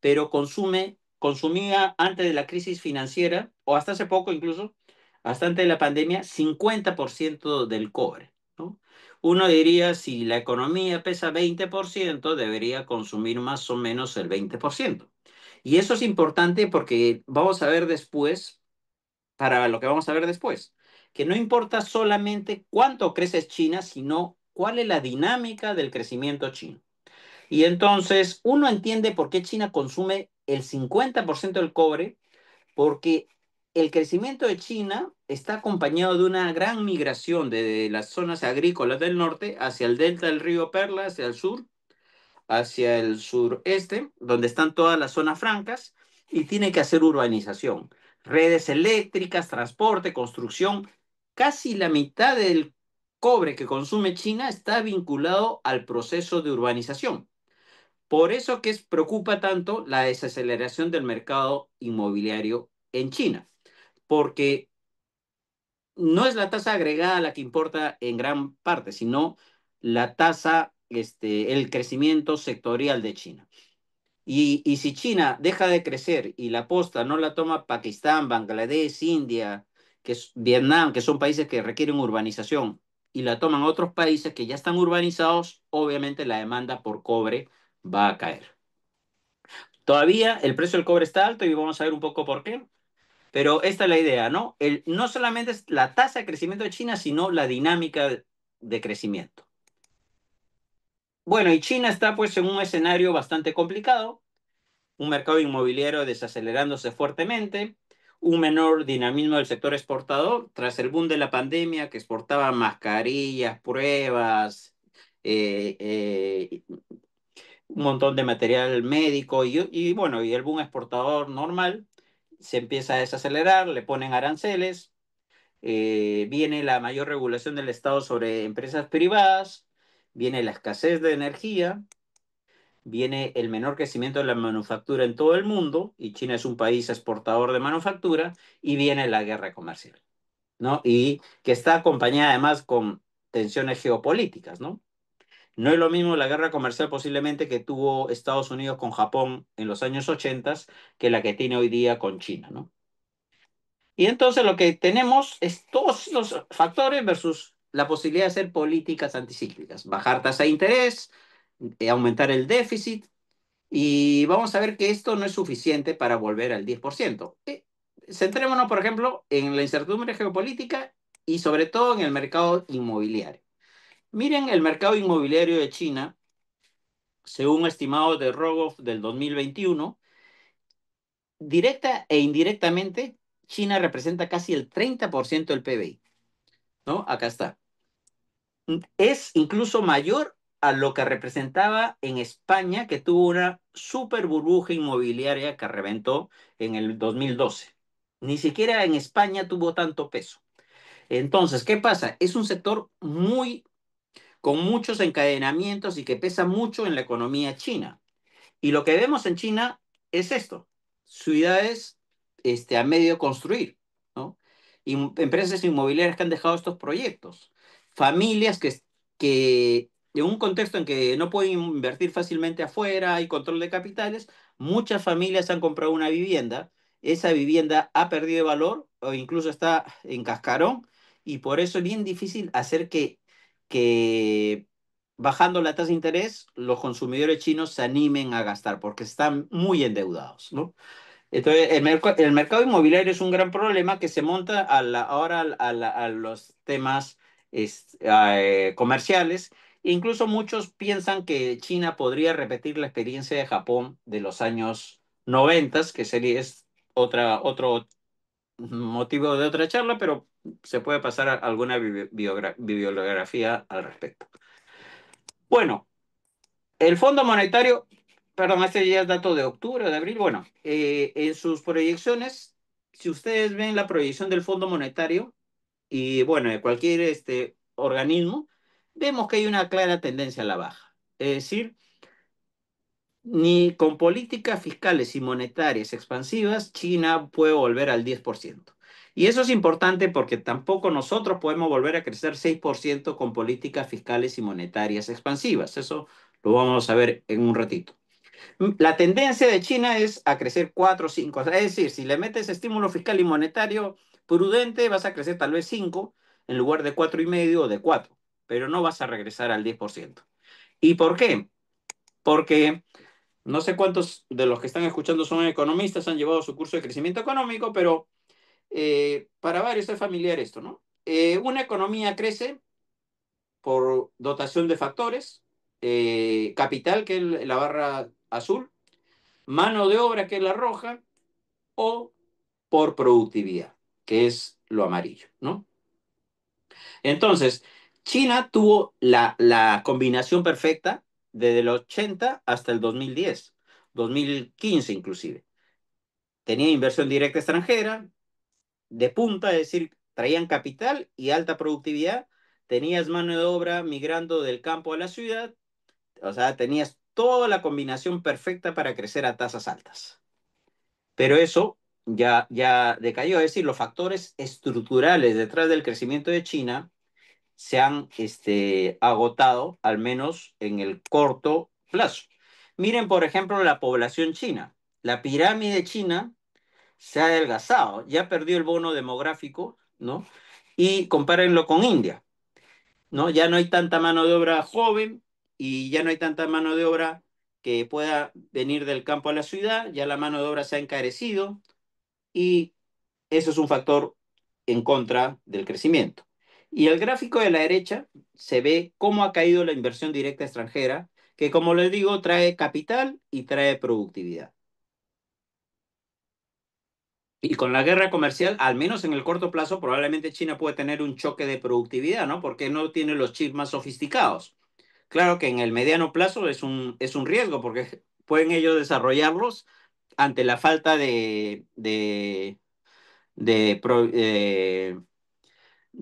pero consumía antes de la crisis financiera, o hasta hace poco incluso, hasta antes de la pandemia, 50% del cobre, ¿no? Uno diría, si la economía pesa 20%, debería consumir más o menos el 20%. Y eso es importante porque vamos a ver después, para lo que vamos a ver después, que no importa solamente cuánto crece China, sino cuál es la dinámica del crecimiento chino. Y entonces uno entiende por qué China consume el 50% del cobre, porque el crecimiento de China está acompañado de una gran migración de las zonas agrícolas del norte hacia el delta del río Perla, hacia el sur, hacia el sureste, donde están todas las zonas francas, y tiene que hacer urbanización. Redes eléctricas, transporte, construcción. Casi la mitad del cobre que consume China está vinculado al proceso de urbanización. Por eso que preocupa tanto la desaceleración del mercado inmobiliario en China, porque no es la tasa agregada la que importa en gran parte, sino la tasa, el crecimiento sectorial de China. Y si China deja de crecer y la posta no la toma Pakistán, Bangladesh, India, Vietnam, que son países que requieren urbanización, y la toman otros países que ya están urbanizados, obviamente la demanda por cobre va a caer. Todavía el precio del cobre está alto y vamos a ver un poco por qué. Pero esta es la idea, ¿no? No solamente es la tasa de crecimiento de China, sino la dinámica de crecimiento. Bueno, y China está pues en un escenario bastante complicado, un mercado inmobiliario desacelerándose fuertemente, un menor dinamismo del sector exportador tras el boom de la pandemia que exportaba mascarillas, pruebas, eh, eh, un montón de material médico y bueno, y el boom exportador normal se empieza a desacelerar, le ponen aranceles, viene la mayor regulación del Estado sobre empresas privadas, viene la escasez de energía, viene el menor crecimiento de la manufactura en todo el mundo, y China es un país exportador de manufactura, y viene la guerra comercial, ¿no? Y que está acompañada además con tensiones geopolíticas, ¿no? No es lo mismo la guerra comercial posiblemente que tuvo Estados Unidos con Japón en los años 80 que la que tiene hoy día con China, ¿no? Y entonces lo que tenemos es todos los factores versus la posibilidad de hacer políticas anticíclicas, bajar tasa de interés, aumentar el déficit, y vamos a ver que esto no es suficiente para volver al 10%. Centrémonos, por ejemplo, en la incertidumbre geopolítica y sobre todo en el mercado inmobiliario. Miren el mercado inmobiliario de China, según estimados de Rogoff del 2021, directa e indirectamente, China representa casi el 30% del PBI, ¿no? Acá está. es incluso mayor a lo que representaba en España, que tuvo una super burbuja inmobiliaria que reventó en el 2012. Ni siquiera en España tuvo tanto peso. Entonces, ¿qué pasa? Es un sector con muchos encadenamientos y que pesa mucho en la economía china. Y lo que vemos en China es esto, ciudades a medio construir, ¿no? Y empresas inmobiliarias que han dejado estos proyectos, familias que en un contexto en que no pueden invertir fácilmente afuera, hay control de capitales, muchas familias han comprado una vivienda, esa vivienda ha perdido valor o incluso está en cascarón y por eso es bien difícil hacer que bajando la tasa de interés, los consumidores chinos se animen a gastar porque están muy endeudados, ¿no? Entonces, el mercado inmobiliario es un gran problema que se monta ahora a los temas comerciales. Incluso muchos piensan que China podría repetir la experiencia de Japón de los años 90, que es otro motivo de otra charla, pero se puede pasar a alguna bibliografía al respecto. Bueno, el Fondo Monetario, perdón, este ya es dato de octubre o de abril. Bueno, en sus proyecciones, si ustedes ven la proyección del Fondo Monetario y bueno, de cualquier organismo, vemos que hay una clara tendencia a la baja. Es decir, ni con políticas fiscales y monetarias expansivas, China puede volver al 10%. Y eso es importante porque tampoco nosotros podemos volver a crecer 6% con políticas fiscales y monetarias expansivas. Eso lo vamos a ver en un ratito. La tendencia de China es a crecer 4 o 5. Es decir, si le metes estímulo fiscal y monetario prudente, vas a crecer tal vez 5 en lugar de 4,5 o de 4, pero no vas a regresar al 10%. ¿Y por qué? Porque no sé cuántos de los que están escuchando son economistas, han llevado su curso de crecimiento económico, pero para varios es familiar esto, ¿no? Una economía crece por dotación de factores, capital, que es la barra azul, mano de obra, que es la roja, o por productividad, que es lo amarillo, ¿no? Entonces, China tuvo la combinación perfecta desde el 80 hasta el 2010, 2015 inclusive. Tenía inversión directa extranjera, de punta, es decir, traían capital y alta productividad, tenías mano de obra migrando del campo a la ciudad, o sea, tenías toda la combinación perfecta para crecer a tasas altas. Pero eso ya decayó, es decir, los factores estructurales detrás del crecimiento de China se han agotado, al menos en el corto plazo. Miren, por ejemplo, la población china. La pirámide china se ha adelgazado, ya perdió el bono demográfico, ¿no? Y compárenlo con India, ¿no? Ya no hay tanta mano de obra joven y ya no hay tanta mano de obra que pueda venir del campo a la ciudad, ya la mano de obra se ha encarecido y eso es un factor en contra del crecimiento. Y el gráfico de la derecha se ve cómo ha caído la inversión directa extranjera, que como les digo, trae capital y trae productividad. Y con la guerra comercial, al menos en el corto plazo, probablemente China puede tener un choque de productividad, ¿no? Porque no tiene los chips más sofisticados. Claro que en el mediano plazo es un riesgo, porque pueden ellos desarrollarlos ante la falta de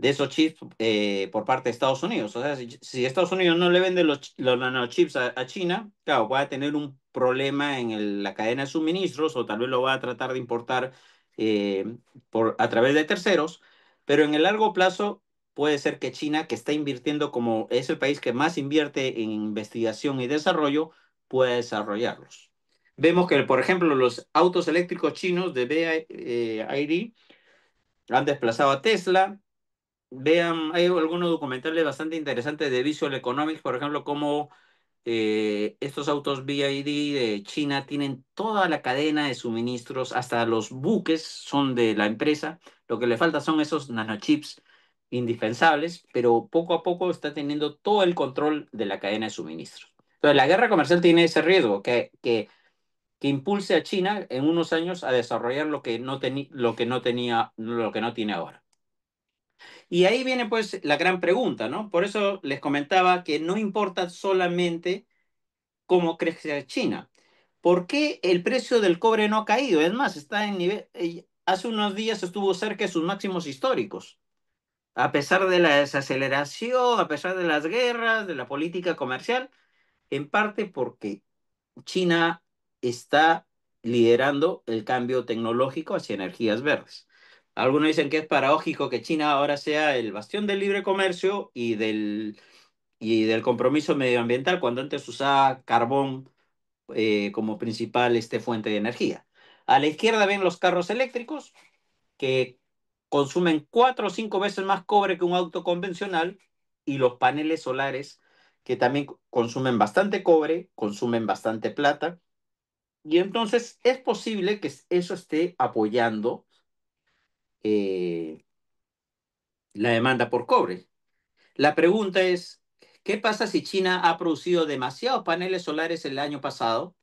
esos chips por parte de Estados Unidos. O sea, si Estados Unidos no le vende los nanochips a China, claro, va a tener un problema en la cadena de suministros o tal vez lo va a tratar de importar a través de terceros, pero en el largo plazo puede ser que China, que está invirtiendo como es el país que más invierte en investigación y desarrollo, pueda desarrollarlos. Vemos que, por ejemplo, los autos eléctricos chinos de BYD han desplazado a Tesla. Vean, hay algunos documentales bastante interesantes de Visual Economics, por ejemplo, cómo estos autos BYD de China tienen toda la cadena de suministros, hasta los buques son de la empresa. Lo que le falta son esos nanochips indispensables, pero poco a poco está teniendo todo el control de la cadena de suministros. Entonces, la guerra comercial tiene ese riesgo, que impulse a China en unos años a desarrollar lo que no tiene ahora. Y ahí viene pues la gran pregunta, ¿no? Por eso les comentaba que no importa solamente cómo crece China. ¿Por qué el precio del cobre no ha caído? Es más, está en nivel, hace unos días estuvo cerca de sus máximos históricos, a pesar de la desaceleración, a pesar de las guerras, de la política comercial, en parte porque China está liderando el cambio tecnológico hacia energías verdes. Algunos dicen que es paradójico que China ahora sea el bastión del libre comercio y del compromiso medioambiental, cuando antes usaba carbón como principal fuente de energía. A la izquierda ven los carros eléctricos que consumen 4 o 5 veces más cobre que un auto convencional y los paneles solares que también consumen bastante cobre, consumen bastante plata. Y entonces es posible que eso esté apoyando eh, la demanda por cobre. La pregunta es, ¿qué pasa si China ha producido demasiados paneles solares el año pasado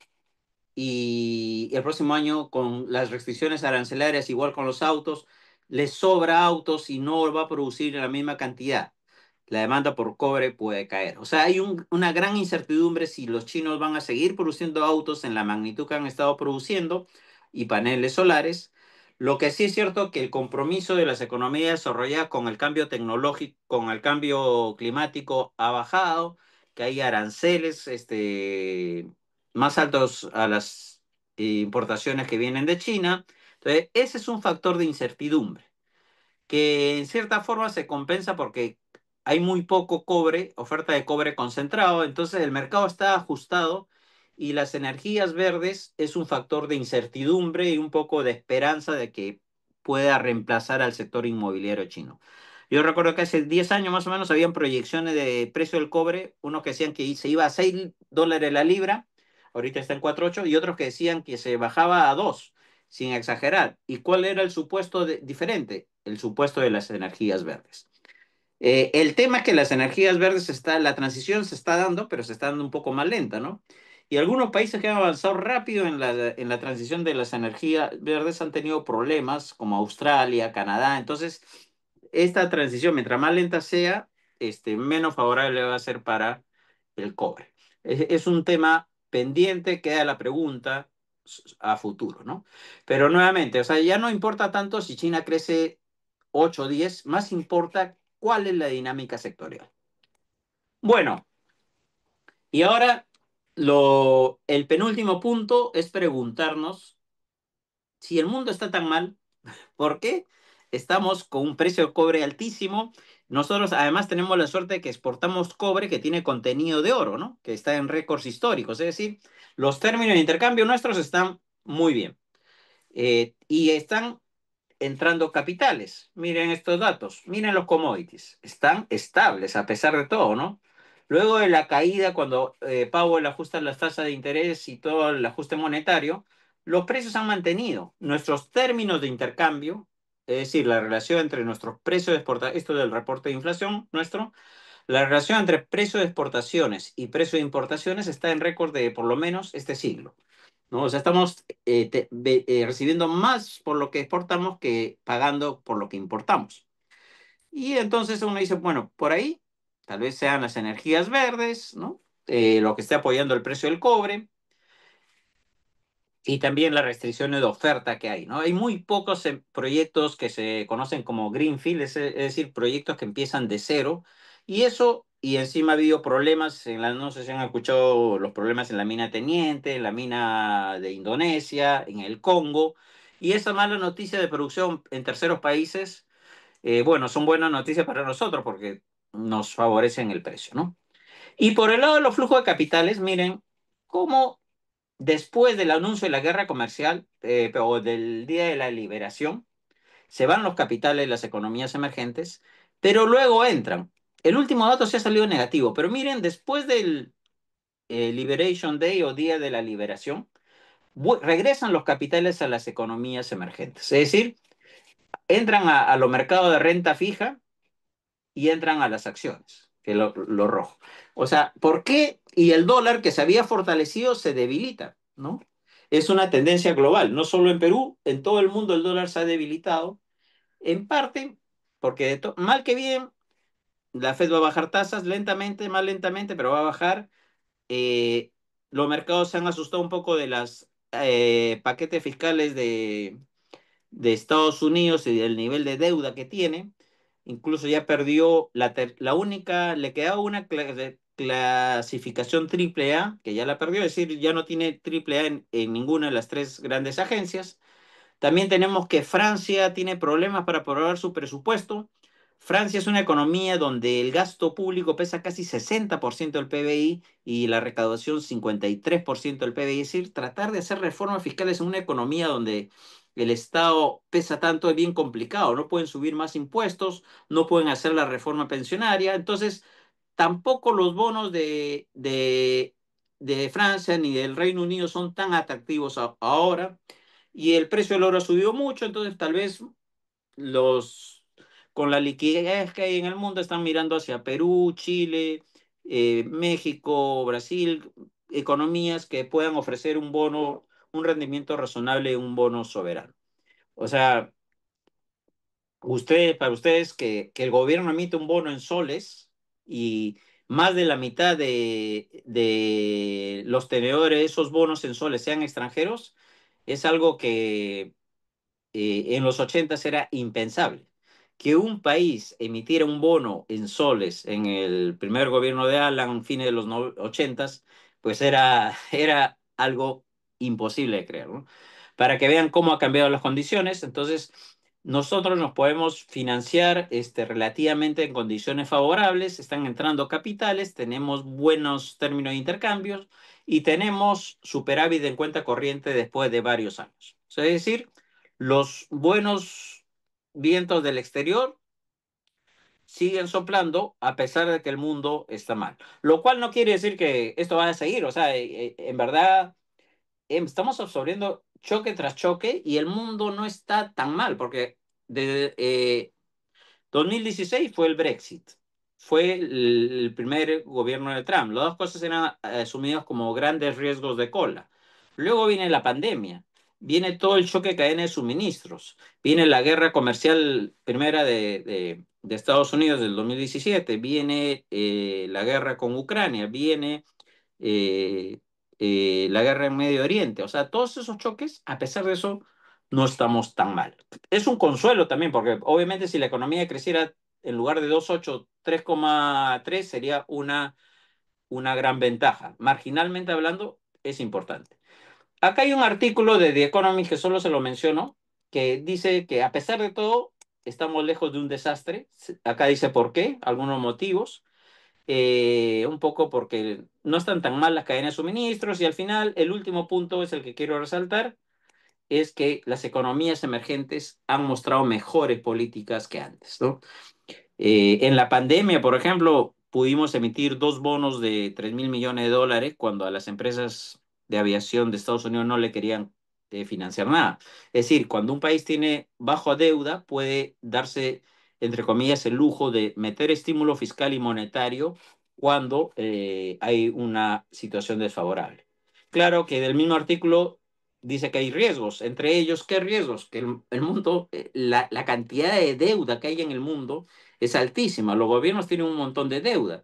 y el próximo año con las restricciones arancelarias, igual con los autos, les sobra autos y no va a producir la misma cantidad? La demanda por cobre puede caer. O sea, hay una gran incertidumbre si los chinos van a seguir produciendo autos en la magnitud que han estado produciendo y paneles solares. Lo que sí es cierto que el compromiso de las economías desarrolladas con el cambio tecnológico, con el cambio climático ha bajado, que hay aranceles más altos a las importaciones que vienen de China. Entonces, ese es un factor de incertidumbre que en cierta forma se compensa porque hay muy poco cobre, oferta de cobre concentrado, entonces el mercado está ajustado y las energías verdes es un factor de incertidumbre y un poco de esperanza de que pueda reemplazar al sector inmobiliario chino. Yo recuerdo que hace 10 años más o menos habían proyecciones de precio del cobre, unos que decían que se iba a $6 la libra, ahorita está en 4,8, y otros que decían que se bajaba a 2, sin exagerar. ¿Y cuál era el supuesto diferente? El supuesto de las energías verdes. El tema es que las energías verdes, la transición se está dando, pero se está dando un poco más lenta, ¿no? Y algunos países que han avanzado rápido en la transición de las energías verdes han tenido problemas, como Australia, Canadá. Entonces, esta transición, mientras más lenta sea, menos favorable va a ser para el cobre. Es un tema pendiente, queda la pregunta a futuro, ¿no? Pero nuevamente, o sea, ya no importa tanto si China crece 8 o 10, más importa cuál es la dinámica sectorial. Bueno, y ahora el penúltimo punto es preguntarnos si el mundo está tan mal, ¿por qué estamos con un precio de cobre altísimo? Nosotros además tenemos la suerte de que exportamos cobre que tiene contenido de oro, ¿no? Que está en récords históricos, es decir, los términos de intercambio nuestros están muy bien. Y están entrando capitales. Miren estos datos, miren los commodities, están estables a pesar de todo, ¿no? Luego de la caída, cuando Powell ajusta las tasas de interés y todo el ajuste monetario, los precios han mantenido. Nuestros términos de intercambio, es decir, la relación entre nuestros precios de exportación, esto del reporte de inflación nuestro, la relación entre precio de exportaciones y precio de importaciones está en récord de por lo menos este siglo, ¿no? O sea, estamos recibiendo más por lo que exportamos que pagando por lo que importamos. Y entonces uno dice, bueno, por ahí tal vez sean las energías verdes, ¿no? Lo que esté apoyando el precio del cobre y también las restricciones de oferta que hay, ¿no? Hay muy pocos proyectos que se conocen como greenfield, es decir, proyectos que empiezan de cero, y eso, y encima ha habido problemas, no sé si han escuchado los problemas en la mina Teniente, en la mina de Indonesia, en el Congo, y esa mala noticia de producción en terceros países, bueno, son buenas noticias para nosotros porque nos favorecen el precio, ¿no? Y por el lado de los flujos de capitales, miren cómo después del anuncio de la guerra comercial o del Día de la Liberación, se van los capitales de las economías emergentes, pero luego entran. El último dato se ha salido negativo, pero miren, después del Liberation Day o Día de la Liberación, regresan los capitales a las economías emergentes. Es decir, entran a los mercados de renta fija y entran a las acciones, que es lo rojo. O sea, ¿por qué? Y el dólar que se había fortalecido se debilita, ¿no? Es una tendencia global, no solo en Perú, en todo el mundo el dólar se ha debilitado, en parte porque mal que bien, la Fed va a bajar tasas lentamente, más lentamente, pero va a bajar. Eh, los mercados se han asustado un poco de las paquetes fiscales de Estados Unidos y del nivel de deuda que tiene. Incluso ya perdió la única, le quedaba una clasificación triple A, que ya la perdió, es decir, ya no tiene triple A en ninguna de las tres grandes agencias. También tenemos que Francia tiene problemas para aprobar su presupuesto. Francia es una economía donde el gasto público pesa casi 60% del PBI y la recaudación 53% del PBI. Es decir, tratar de hacer reformas fiscales en una economía donde el Estado pesa tanto es bien complicado. No pueden subir más impuestos, no pueden hacer la reforma pensionaria. Entonces, tampoco los bonos de Francia ni del Reino Unido son tan atractivos ahora y el precio del oro subió mucho, entonces tal vez los, con la liquidez que hay en el mundo están mirando hacia Perú, Chile, México, Brasil, economías que puedan ofrecer un bono, un rendimiento razonable, un bono soberano. O sea, para ustedes que el gobierno emite un bono en soles y más de la mitad de los tenedores de esos bonos en soles sean extranjeros, es algo que en los 80 era impensable. Que un país emitiera un bono en soles en el primer gobierno de Alan, fines de los 80, pues era algo imposible de creer, ¿no? Para que vean cómo ha cambiado las condiciones, entonces nosotros nos podemos financiar relativamente en condiciones favorables, están entrando capitales, tenemos buenos términos de intercambios y tenemos superávit en cuenta corriente después de varios años. O sea, es decir, los buenos vientos del exterior siguen soplando a pesar de que el mundo está mal. Lo cual no quiere decir que esto vaya a seguir. O sea, en verdad, estamos absorbiendo choque tras choque y el mundo no está tan mal porque desde 2016 fue el Brexit, fue el primer gobierno de Trump. Las dos cosas eran asumidas como grandes riesgos de cola. Luego viene la pandemia, viene todo el choque de cadena de suministros, viene la guerra comercial primera de Estados Unidos del 2017, viene la guerra con Ucrania, viene eh, la guerra en Medio Oriente. O sea, todos esos choques, a pesar de eso, no estamos tan mal. Es un consuelo también, porque obviamente si la economía creciera en lugar de 2,8, 3,3 sería una gran ventaja. Marginalmente hablando, es importante. Acá hay un artículo de The Economist que solo se lo menciono, que dice que a pesar de todo, estamos lejos de un desastre. Acá dice por qué, algunos motivos. Un poco porque no están tan mal las cadenas de suministros y al final el último punto es el que quiero resaltar, es que las economías emergentes han mostrado mejores políticas que antes, ¿no? En la pandemia, por ejemplo, pudimos emitir dos bonos de 3.000 millones de dólares cuando a las empresas de aviación de Estados Unidos no le querían financiar nada. Es decir, cuando un país tiene bajo deuda, puede darse, entre comillas, el lujo de meter estímulo fiscal y monetario cuando hay una situación desfavorable. Claro que del mismo artículo dice que hay riesgos. Entre ellos, ¿qué riesgos? Que el mundo, la cantidad de deuda que hay en el mundo es altísima. Los gobiernos tienen un montón de deuda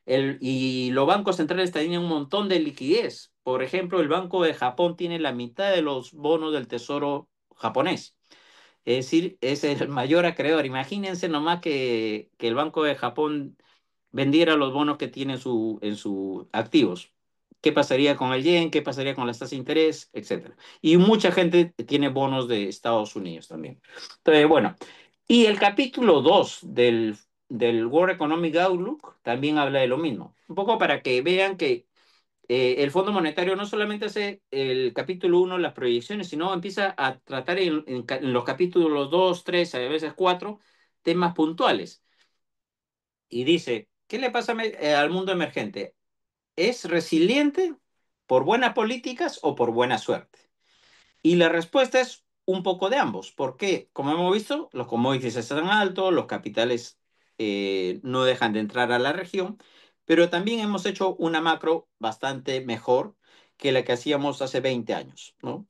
y los bancos centrales tienen un montón de liquidez. Por ejemplo, el Banco de Japón tiene la mitad de los bonos del Tesoro japonés. Es decir, es el mayor acreedor. Imagínense nomás que el Banco de Japón vendiera los bonos que tiene en sus activos. ¿Qué pasaría con el yen? ¿Qué pasaría con las tasas de interés? Etcétera. Y mucha gente tiene bonos de Estados Unidos también. Entonces, bueno, y el capítulo 2 del World Economic Outlook también habla de lo mismo. Un poco para que vean que el Fondo Monetario no solamente hace el capítulo 1 las proyecciones, sino empieza a tratar en los capítulos 2, 3, a veces 4, temas puntuales. Y dice, ¿qué le pasa al mundo emergente? ¿Es resiliente por buenas políticas o por buena suerte? Y la respuesta es un poco de ambos. ¿Por qué? Como hemos visto, los commodities están altos, los capitales no dejan de entrar a la región, pero también hemos hecho una macro bastante mejor que la que hacíamos hace 20 años, ¿no?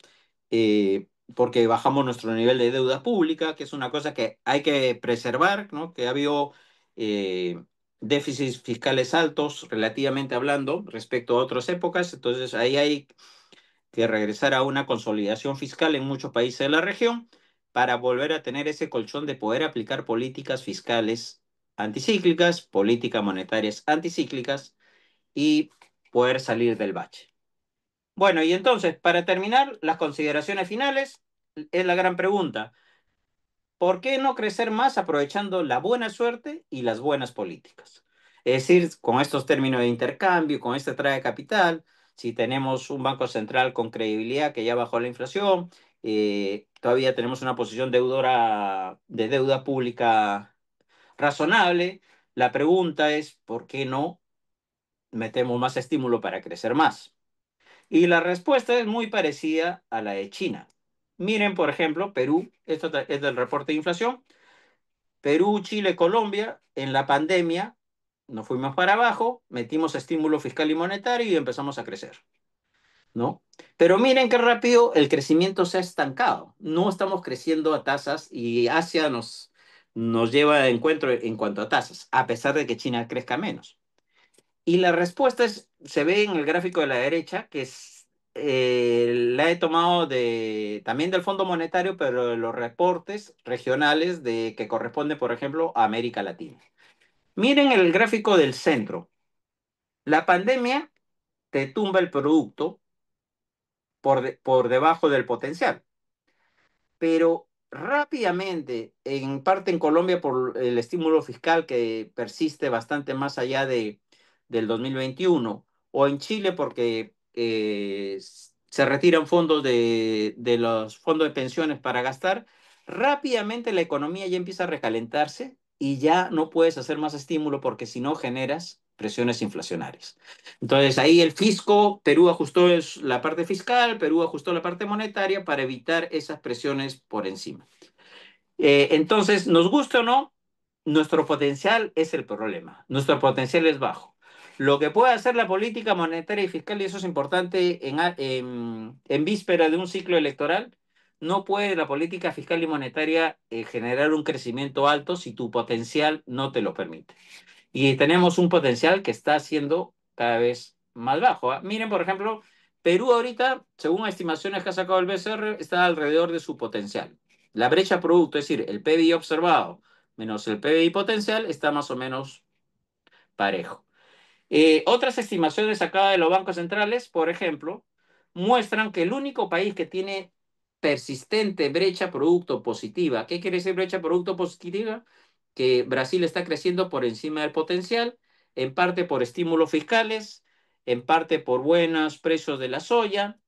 porque bajamos nuestro nivel de deuda pública, que es una cosa que hay que preservar, ¿no? Que ha habido eh, déficits fiscales altos, relativamente hablando, respecto a otras épocas. Entonces, ahí hay que regresar a una consolidación fiscal en muchos países de la región para volver a tener ese colchón de poder aplicar políticas fiscales anticíclicas, políticas monetarias anticíclicas y poder salir del bache. Bueno, y entonces, para terminar, las consideraciones finales, es la gran pregunta. ¿Por qué no crecer más aprovechando la buena suerte y las buenas políticas? Es decir, con estos términos de intercambio, con este trae de capital, si tenemos un banco central con credibilidad que ya bajó la inflación, todavía tenemos una posición deudora de deuda pública razonable, la pregunta es, ¿por qué no metemos más estímulo para crecer más? Y la respuesta es muy parecida a la de China. Miren, por ejemplo, Perú, esto es del reporte de inflación. Perú, Chile, Colombia, en la pandemia nos fuimos para abajo, metimos estímulo fiscal y monetario y empezamos a crecer, ¿no? Pero miren qué rápido el crecimiento se ha estancado. No estamos creciendo a tasas y Asia nos lleva de encuentro en cuanto a tasas, a pesar de que China crezca menos. Y la respuesta se ve en el gráfico de la derecha, que la he tomado también del Fondo Monetario, pero de los reportes regionales que corresponden, por ejemplo, a América Latina. Miren el gráfico del centro. La pandemia te tumba el producto por debajo del potencial, pero rápidamente, en parte en Colombia por el estímulo fiscal que persiste bastante más allá del 2021, o en Chile porque se retiran fondos de los fondos de pensiones para gastar, rápidamente la economía ya empieza a recalentarse y ya no puedes hacer más estímulo porque si no generas presiones inflacionarias. Entonces ahí el fisco, Perú ajustó la parte fiscal, Perú ajustó la parte monetaria para evitar esas presiones por encima. Entonces, nos gusta o no, nuestro potencial es el problema. Nuestro potencial es bajo. Lo que puede hacer la política monetaria y fiscal, y eso es importante en víspera de un ciclo electoral, no puede la política fiscal y monetaria generar un crecimiento alto si tu potencial no te lo permite. Y tenemos un potencial que está siendo cada vez más bajo. ¿Ah? Miren, por ejemplo, Perú ahorita, según estimaciones que ha sacado el BCR, está alrededor de su potencial. La brecha producto, es decir, el PBI observado menos el PBI potencial, está más o menos parejo. Otras estimaciones acá de los bancos centrales, por ejemplo, muestran que el único país que tiene persistente brecha producto positiva, ¿qué quiere decir brecha producto positiva? Que Brasil está creciendo por encima del potencial, en parte por estímulos fiscales, en parte por buenos precios de la soya.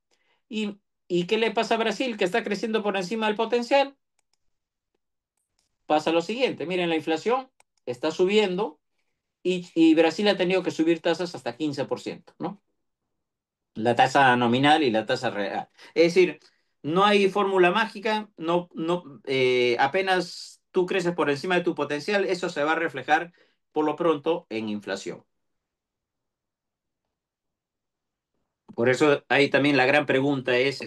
¿Y qué le pasa a Brasil que está creciendo por encima del potencial? Pasa lo siguiente, miren, la inflación está subiendo y Brasil ha tenido que subir tasas hasta 15%, ¿no? La tasa nominal y la tasa real. Es decir, no hay fórmula mágica, apenas tú creces por encima de tu potencial, eso se va a reflejar por lo pronto en inflación. Por eso ahí también la gran pregunta es,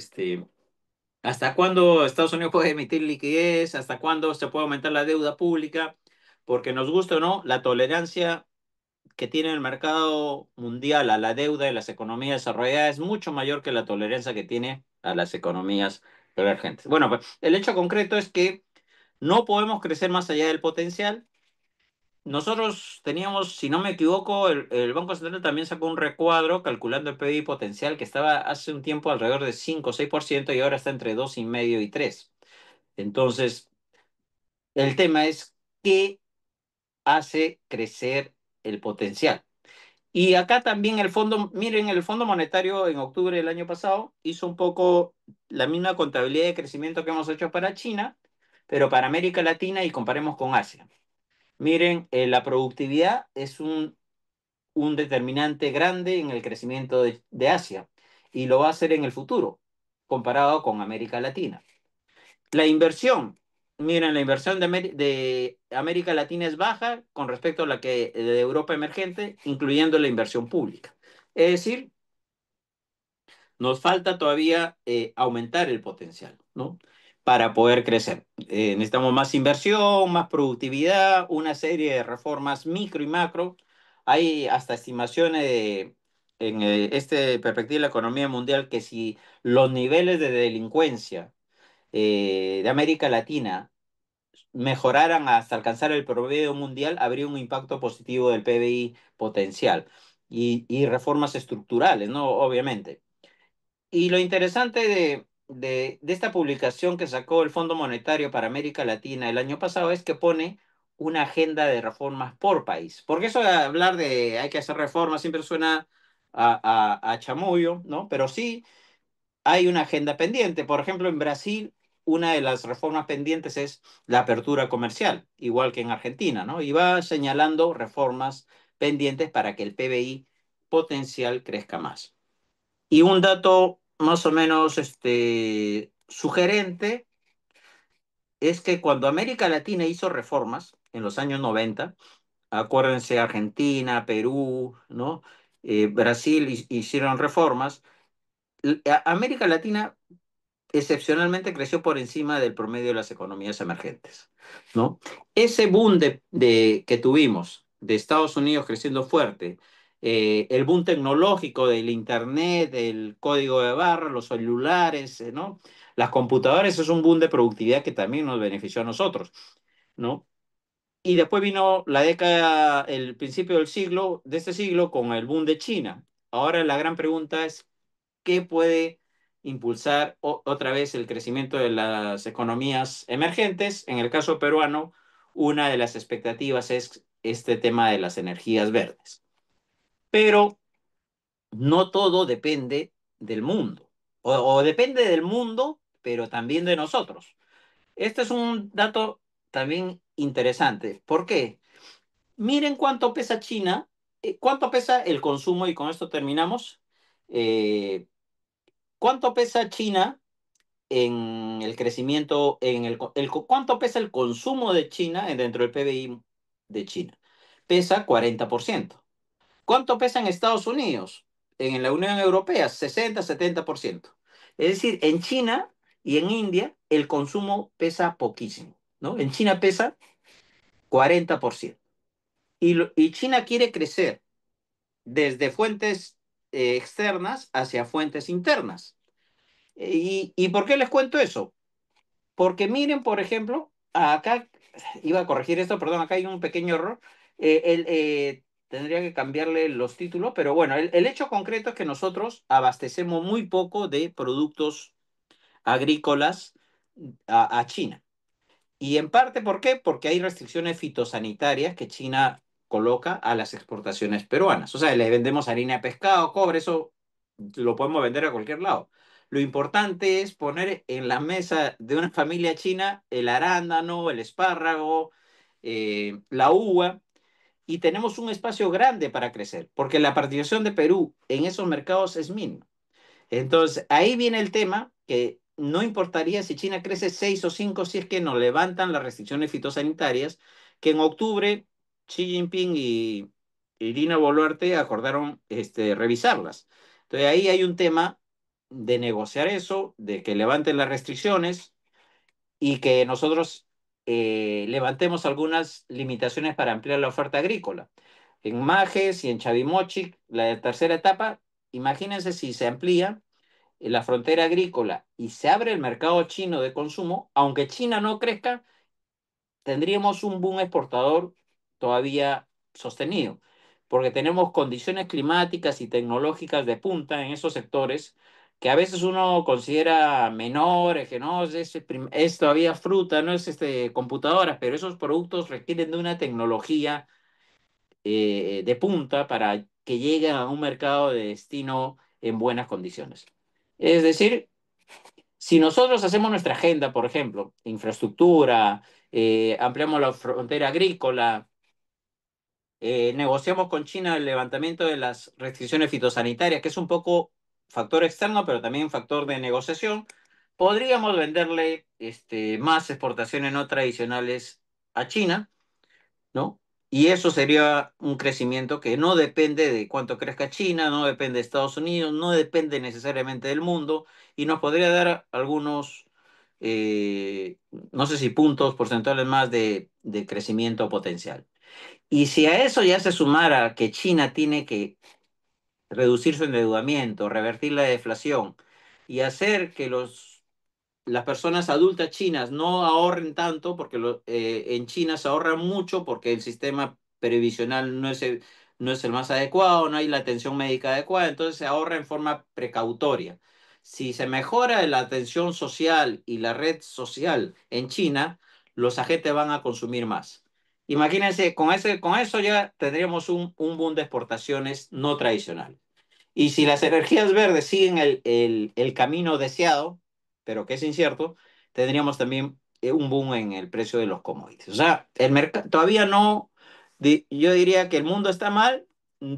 ¿hasta cuándo Estados Unidos puede emitir liquidez? ¿Hasta cuándo se puede aumentar la deuda pública? Porque nos gusta o no, la tolerancia que tiene el mercado mundial a la deuda de las economías desarrolladas es mucho mayor que la tolerancia que tiene a las economías emergentes. Bueno, pues el hecho concreto es que no podemos crecer más allá del potencial. Nosotros teníamos, si no me equivoco, el Banco Central también sacó un recuadro calculando el PIB potencial que estaba hace un tiempo alrededor de 5 o 6% y ahora está entre 2,5 y 3. Entonces, el tema es qué hace crecer el potencial. Y acá también el fondo, miren, el Fondo Monetario en octubre del año pasado hizo un poco la misma contabilidad de crecimiento que hemos hecho para China, pero para América Latina y comparemos con Asia. Miren, la productividad es un determinante grande en el crecimiento de Asia y lo va a hacer en el futuro, comparado con América Latina. La inversión, miren, la inversión de América Latina es baja con respecto a la que de Europa emergente, incluyendo la inversión pública. Es decir, nos falta todavía aumentar el potencial, ¿no? Para poder crecer. Necesitamos más inversión, más productividad, una serie de reformas micro y macro. Hay hasta estimaciones en este perspectiva de la economía mundial que si los niveles de delincuencia de América Latina mejoraran hasta alcanzar el promedio mundial, habría un impacto positivo del PBI potencial y reformas estructurales, ¿no? Obviamente. Y lo interesante de esta publicación que sacó el Fondo Monetario para América Latina el año pasado es que pone una agenda de reformas por país. Porque eso de hablar de hay que hacer reformas siempre suena a chamullo, ¿no? Pero sí hay una agenda pendiente. Por ejemplo, en Brasil, una de las reformas pendientes es la apertura comercial, igual que en Argentina, ¿no? Y va señalando reformas pendientes para que el PBI potencial crezca más. Y un dato más o menos sugerente es que cuando América Latina hizo reformas en los años 90, acuérdense Argentina, Perú, ¿no? Brasil hicieron reformas. América Latina excepcionalmente creció por encima del promedio de las economías emergentes, ¿no? Ese boom que tuvimos de Estados Unidos creciendo fuerte, el boom tecnológico del Internet, del código de barra, los celulares, ¿no? Las computadoras es un boom de productividad que también nos benefició a nosotros, ¿no? Y después vino la década, el principio del siglo, de este siglo, con el boom de China. Ahora la gran pregunta es qué puede impulsar otra vez el crecimiento de las economías emergentes. En el caso peruano, una de las expectativas es este tema de las energías verdes. Pero no todo depende del mundo, o depende del mundo, pero también de nosotros. Este es un dato también interesante. ¿Por qué? Miren cuánto pesa China, cuánto pesa el consumo, y con esto terminamos. Eh, ¿Cuánto pesa China en el crecimiento, cuánto pesa el consumo de China dentro del PBI de China? Pesa 40%. ¿Cuánto pesa en Estados Unidos? En la Unión Europea, 60-70%. Es decir, en China y en India el consumo pesa poquísimo, ¿no? En China pesa 40%. Y China quiere crecer desde fuentes externas hacia fuentes internas. ¿Y por qué les cuento eso? Porque miren, por ejemplo, acá iba a corregir esto, perdón, acá hay un pequeño error. Tendría que cambiarle los títulos, pero bueno, el hecho concreto es que nosotros abastecemos muy poco de productos agrícolas a China. Y en parte, ¿por qué? Porque hay restricciones fitosanitarias que China coloca a las exportaciones peruanas. O sea, le vendemos harina de pescado, cobre, eso lo podemos vender a cualquier lado. Lo importante es poner en la mesa de una familia china el arándano, el espárrago, la uva, y tenemos un espacio grande para crecer, porque la participación de Perú en esos mercados es mínima. Entonces, ahí viene el tema que no importaría si China crece 6 o 5 si es que nos levantan las restricciones fitosanitarias, que en octubre Xi Jinping y Dina Boluarte acordaron revisarlas. Entonces, ahí hay un tema de negociar eso, de que levanten las restricciones y que nosotros levantemos algunas limitaciones para ampliar la oferta agrícola. En Majes y en Chavimochic, la tercera etapa, imagínense si se amplía la frontera agrícola y se abre el mercado chino de consumo, aunque China no crezca, tendríamos un boom exportador todavía sostenido, porque tenemos condiciones climáticas y tecnológicas de punta en esos sectores que a veces uno considera menores, que no es todavía fruta, no es computadoras, pero esos productos requieren de una tecnología de punta para que lleguen a un mercado de destino en buenas condiciones. Es decir, si nosotros hacemos nuestra agenda, por ejemplo, infraestructura, ampliamos la frontera agrícola, negociamos con China el levantamiento de las restricciones fitosanitarias, que es un poco factor externo, pero también factor de negociación, podríamos venderle más exportaciones no tradicionales a China, ¿no? Y eso sería un crecimiento que no depende de cuánto crezca China, no depende de Estados Unidos, no depende necesariamente del mundo y nos podría dar algunos, no sé si puntos porcentuales más de crecimiento potencial. Y si a eso ya se sumara que China tiene que reducir su endeudamiento, revertir la deflación y hacer que las personas adultas chinas no ahorren tanto, porque en China se ahorra mucho porque el sistema previsional no es el más adecuado, no hay la atención médica adecuada, entonces se ahorra en forma precautoria. Si se mejora la atención social y la red social en China, los agentes van a consumir más. Imagínense, con eso ya tendríamos un boom de exportaciones no tradicional. Y si las energías verdes siguen el camino deseado, pero que es incierto, tendríamos también un boom en el precio de los commodities. O sea, el mercado todavía no, yo diría que el mundo está mal,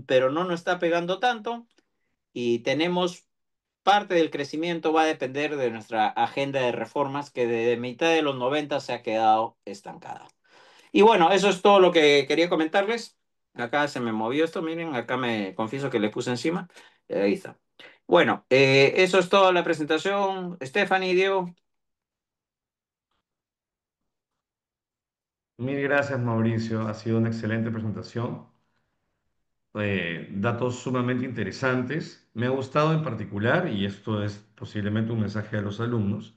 pero no nos está pegando tanto y tenemos parte del crecimiento va a depender de nuestra agenda de reformas que desde mitad de los 90 se ha quedado estancada. Y bueno, eso es todo lo que quería comentarles. Acá se me movió esto, miren, acá me confieso que le puse encima. Ahí está. Bueno, eso es toda la presentación. Stephanie, Diego. Mil gracias, Mauricio. Ha sido una excelente presentación. Datos sumamente interesantes. Me ha gustado en particular, y esto es posiblemente un mensaje a los alumnos,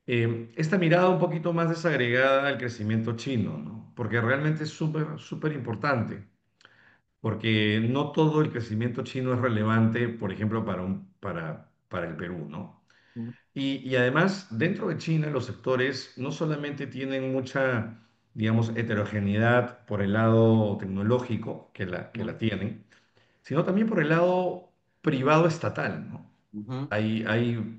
esta mirada un poquito más desagregada al crecimiento chino, ¿no? Porque realmente es súper, súper importante, porque no todo el crecimiento chino es relevante, por ejemplo, para el Perú, ¿no? Y además, dentro de China, los sectores no solamente tienen mucha, digamos, heterogeneidad por el lado tecnológico, que la tienen, sino también por el lado privado estatal, ¿no? Ujú,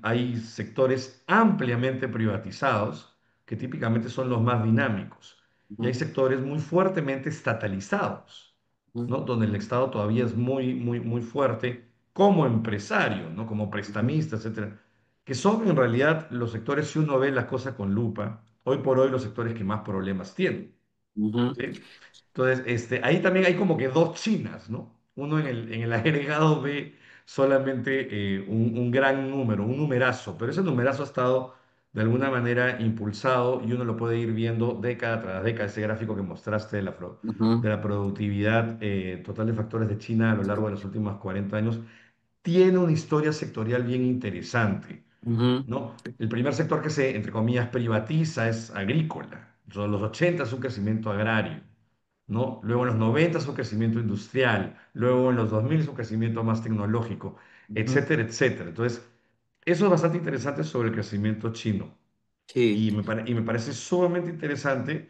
Hay sectores ampliamente privatizados que típicamente son los más dinámicos y hay ujú, sectores muy fuertemente estatalizados, ujú, ¿no? Donde el Estado todavía es muy, muy, muy fuerte como empresario, ¿no? Como ujú, prestamista, etcétera, que son en realidad los sectores, si uno ve las cosas con lupa, hoy por hoy los sectores que más problemas tienen. ujú, ¿Sí? Entonces, ahí también hay como que dos Chinas, ¿no? Uno en el agregado ve solamente un gran número, un numerazo, pero ese numerazo ha estado de alguna manera impulsado y uno lo puede ir viendo década tras década, ese gráfico que mostraste ujú, de la productividad total de factores de China a lo largo de los últimos 40 años, tiene una historia sectorial bien interesante. ujú, ¿No? El primer sector que se, entre comillas, privatiza es agrícola. En los 80 es un crecimiento agrario, ¿no? Luego en los 90 es un crecimiento industrial, luego en los 2000 es un crecimiento más tecnológico, ujú. etcétera, etcétera. Entonces, eso es bastante interesante sobre el crecimiento chino. Sí. Y me parece sumamente interesante,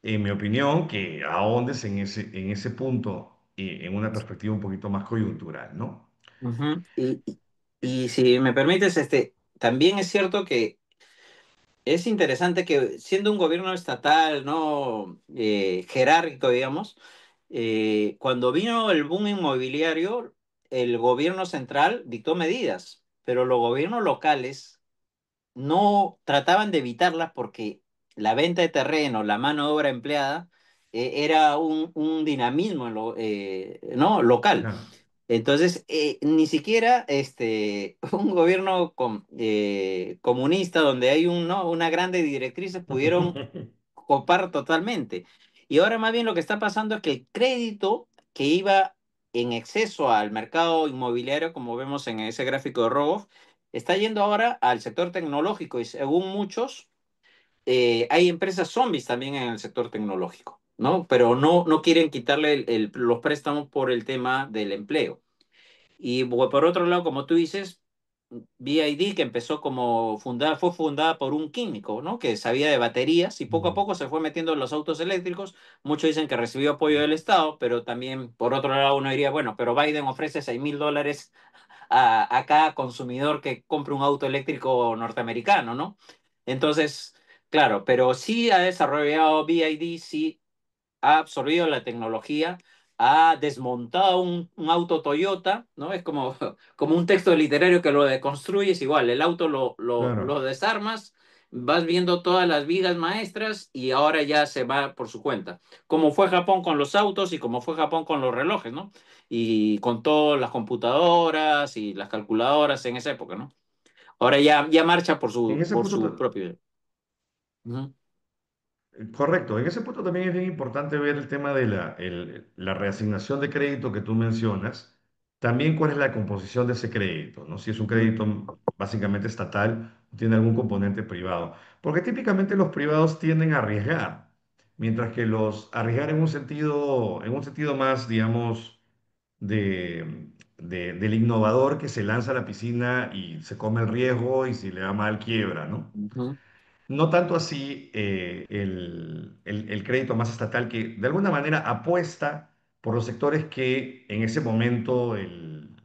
en mi opinión, que ahondes en ese punto, en una perspectiva un poquito más coyuntural, ¿no? Ujú. Y si me permites, también es cierto que es interesante que siendo un gobierno estatal, no jerárquico, digamos, cuando vino el boom inmobiliario, el gobierno central dictó medidas, pero los gobiernos locales no trataban de evitarlas porque la venta de terreno, la mano de obra empleada, era un dinamismo ¿no? local. Claro. Entonces, ni siquiera un gobierno comunista donde hay ¿no? una grande directrices pudieron copar totalmente. Y ahora más bien lo que está pasando es que el crédito que iba en exceso al mercado inmobiliario, como vemos en ese gráfico de Rogoff, está yendo ahora al sector tecnológico y según muchos, hay empresas zombies también en el sector tecnológico, ¿no? Pero no quieren quitarle los préstamos por el tema del empleo. Y por otro lado, como tú dices, BID, que empezó como fundada, fue fundada por un químico, ¿no? Que sabía de baterías y poco a poco se fue metiendo en los autos eléctricos. Muchos dicen que recibió apoyo del Estado, pero también, por otro lado, uno diría, bueno, pero Biden ofrece $6,000 a cada consumidor que compre un auto eléctrico norteamericano, ¿no? Entonces, claro, pero sí ha desarrollado BID, sí ha absorbido la tecnología, ha desmontado un auto Toyota, ¿no? Es como, como un texto literario que lo deconstruyes igual, el auto lo Claro. desarmas vas viendo todas las vigas maestras y ahora ya se va por su cuenta. Como fue Japón con los autos y como fue Japón con los relojes, ¿no? Y con todas las computadoras y las calculadoras en esa época, ¿no? Ahora ya marcha En ese por punto, su propio. Ujú, correcto, en ese punto también es bien importante ver el tema de la reasignación de crédito que tú mencionas, también cuál es la composición de ese crédito, ¿no? Si es un ujú, crédito básicamente estatal o tiene algún componente privado, porque típicamente los privados tienden a arriesgar, mientras que los arriesgar en un sentido más, digamos, del innovador que se lanza a la piscina y se come el riesgo y si le da mal quiebra, ¿no? ujú, No tanto así el crédito más estatal que de alguna manera apuesta por los sectores que en ese momento el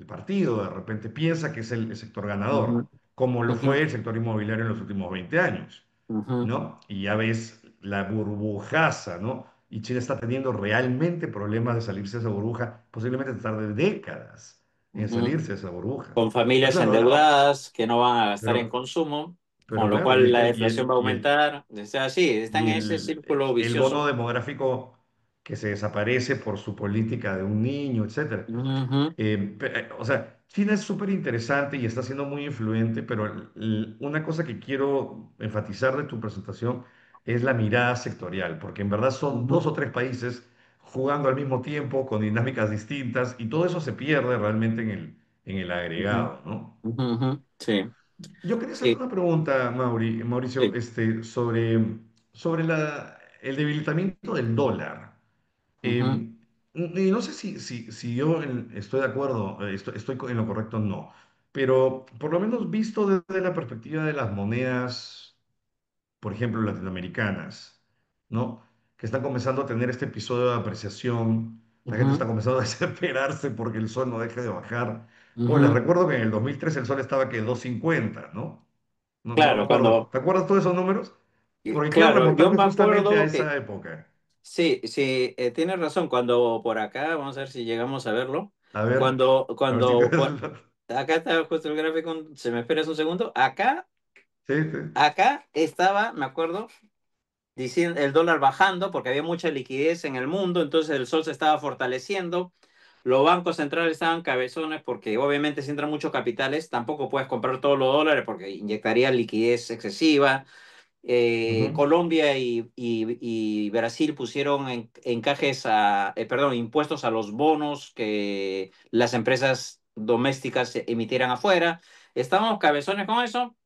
partido de repente piensa que es el sector ganador, ujú, como lo ujú, fue el sector inmobiliario en los últimos 20 años, ujú, ¿no? Y ya ves la burbujaza, ¿no? Y Chile está teniendo realmente problemas de salirse de esa burbuja, posiblemente tarde décadas en ujú. salirse de esa burbuja. Con Pero familias claro, ahora, endeudadas que no van a gastar en pero, consumo, con pero lo claro, cual la deflación va a y aumentar. O sea, sí, están y en ese círculo el bono vicioso. demográfico que se desaparece por su política de un niño, etcétera. Ujú, O sea, China es súper interesante y está siendo muy influyente, pero una cosa que quiero enfatizar de tu presentación es la mirada sectorial, porque en verdad son ujú, dos o tres países jugando al mismo tiempo, con dinámicas distintas, y todo eso se pierde realmente en el ujú, agregado, ¿no? ujú, ujú. Sí, Yo quería hacerte sí, una pregunta, Mauricio, sí. sobre el debilitamiento del dólar. Ujú, Eh, y no sé si yo estoy de acuerdo, estoy en lo correcto o no, pero por lo menos visto desde la perspectiva de las monedas, por ejemplo, latinoamericanas, ¿no? Que están comenzando a tener este episodio de apreciación, la gente está ujú, comenzando a desesperarse porque el sol no deje de bajar. Pues les ujú. recuerdo que en el 2003 el sol estaba que 2.50, ¿no? No Claro, recuerdo. ¿Te acuerdas todos esos números? Porque quiero claro, yo remontarme me justamente a acuerdo que esa época. sí, sí, tienes razón. Cuando por acá, vamos a ver si llegamos a verlo. A ver si... Acá está justo el gráfico, se me esperas un segundo. Sí, sí. Acá estaba, me acuerdo, diciendo el dólar bajando porque había mucha liquidez en el mundo, entonces el sol se estaba fortaleciendo. Los bancos centrales estaban cabezones porque obviamente si entran muchos capitales, tampoco puedes comprar todos los dólares porque inyectaría liquidez excesiva. Ujú, Colombia y Brasil pusieron perdón, impuestos a los bonos que las empresas domésticas emitieran afuera. Estábamos cabezones con eso,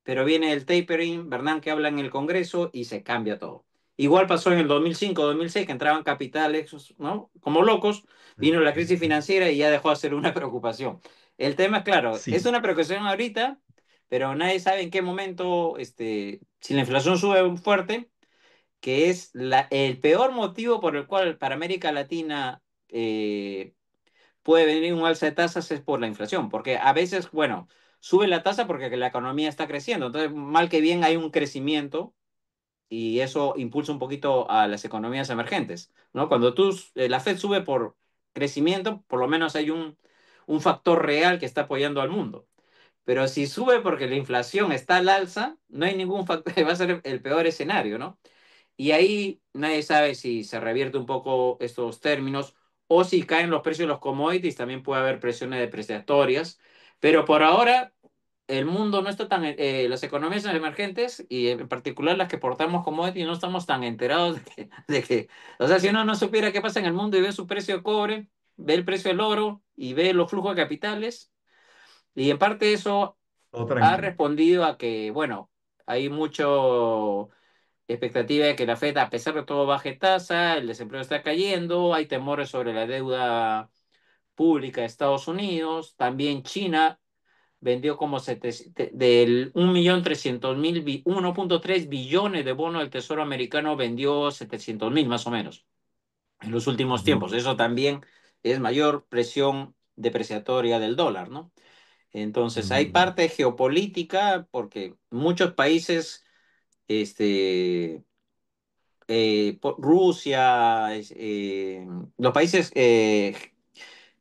pero viene el tapering, Bernanke habla en el Congreso y se cambia todo. Igual pasó en el 2005, 2006, que entraban capitales, ¿no? Como locos, vino la crisis financiera y ya dejó de ser una preocupación. El tema es claro, es sí, una preocupación ahorita, pero nadie sabe en qué momento, si la inflación sube fuerte, que es el peor motivo por el cual para América Latina puede venir un alza de tasas es por la inflación, porque a veces, bueno, sube la tasa porque la economía está creciendo, entonces mal que bien hay un crecimiento y eso impulsa un poquito a las economías emergentes, ¿no? Cuando la Fed sube por crecimiento, por lo menos hay un factor real que está apoyando al mundo. Pero si sube porque la inflación está al alza, no hay ningún factor, va a ser el peor escenario, ¿no? Y ahí nadie sabe si se revierte un poco estos términos o si caen los precios de los commodities, también puede haber presiones depreciatorias. Pero por ahora, el mundo no está tan, las economías emergentes y en particular las que portamos commodities, no estamos tan enterados o sea, si uno no supiera qué pasa en el mundo y ve su precio de cobre, ve el precio del oro y ve los flujos de capitales, y en parte eso todo ha tranqui. respondido a que, bueno, hay mucho expectativa de que la Fed, a pesar de todo, baje tasa, el desempleo está cayendo, hay temores sobre la deuda pública de Estados Unidos, también China vendió como del 1.300.000, 1.3 billones de bonos del Tesoro americano, vendió 700.000 más o menos en los últimos Ujú, tiempos. Eso también es mayor presión depreciatoria del dólar, ¿no? Entonces hay ujú, parte geopolítica porque muchos países, este, Rusia, los países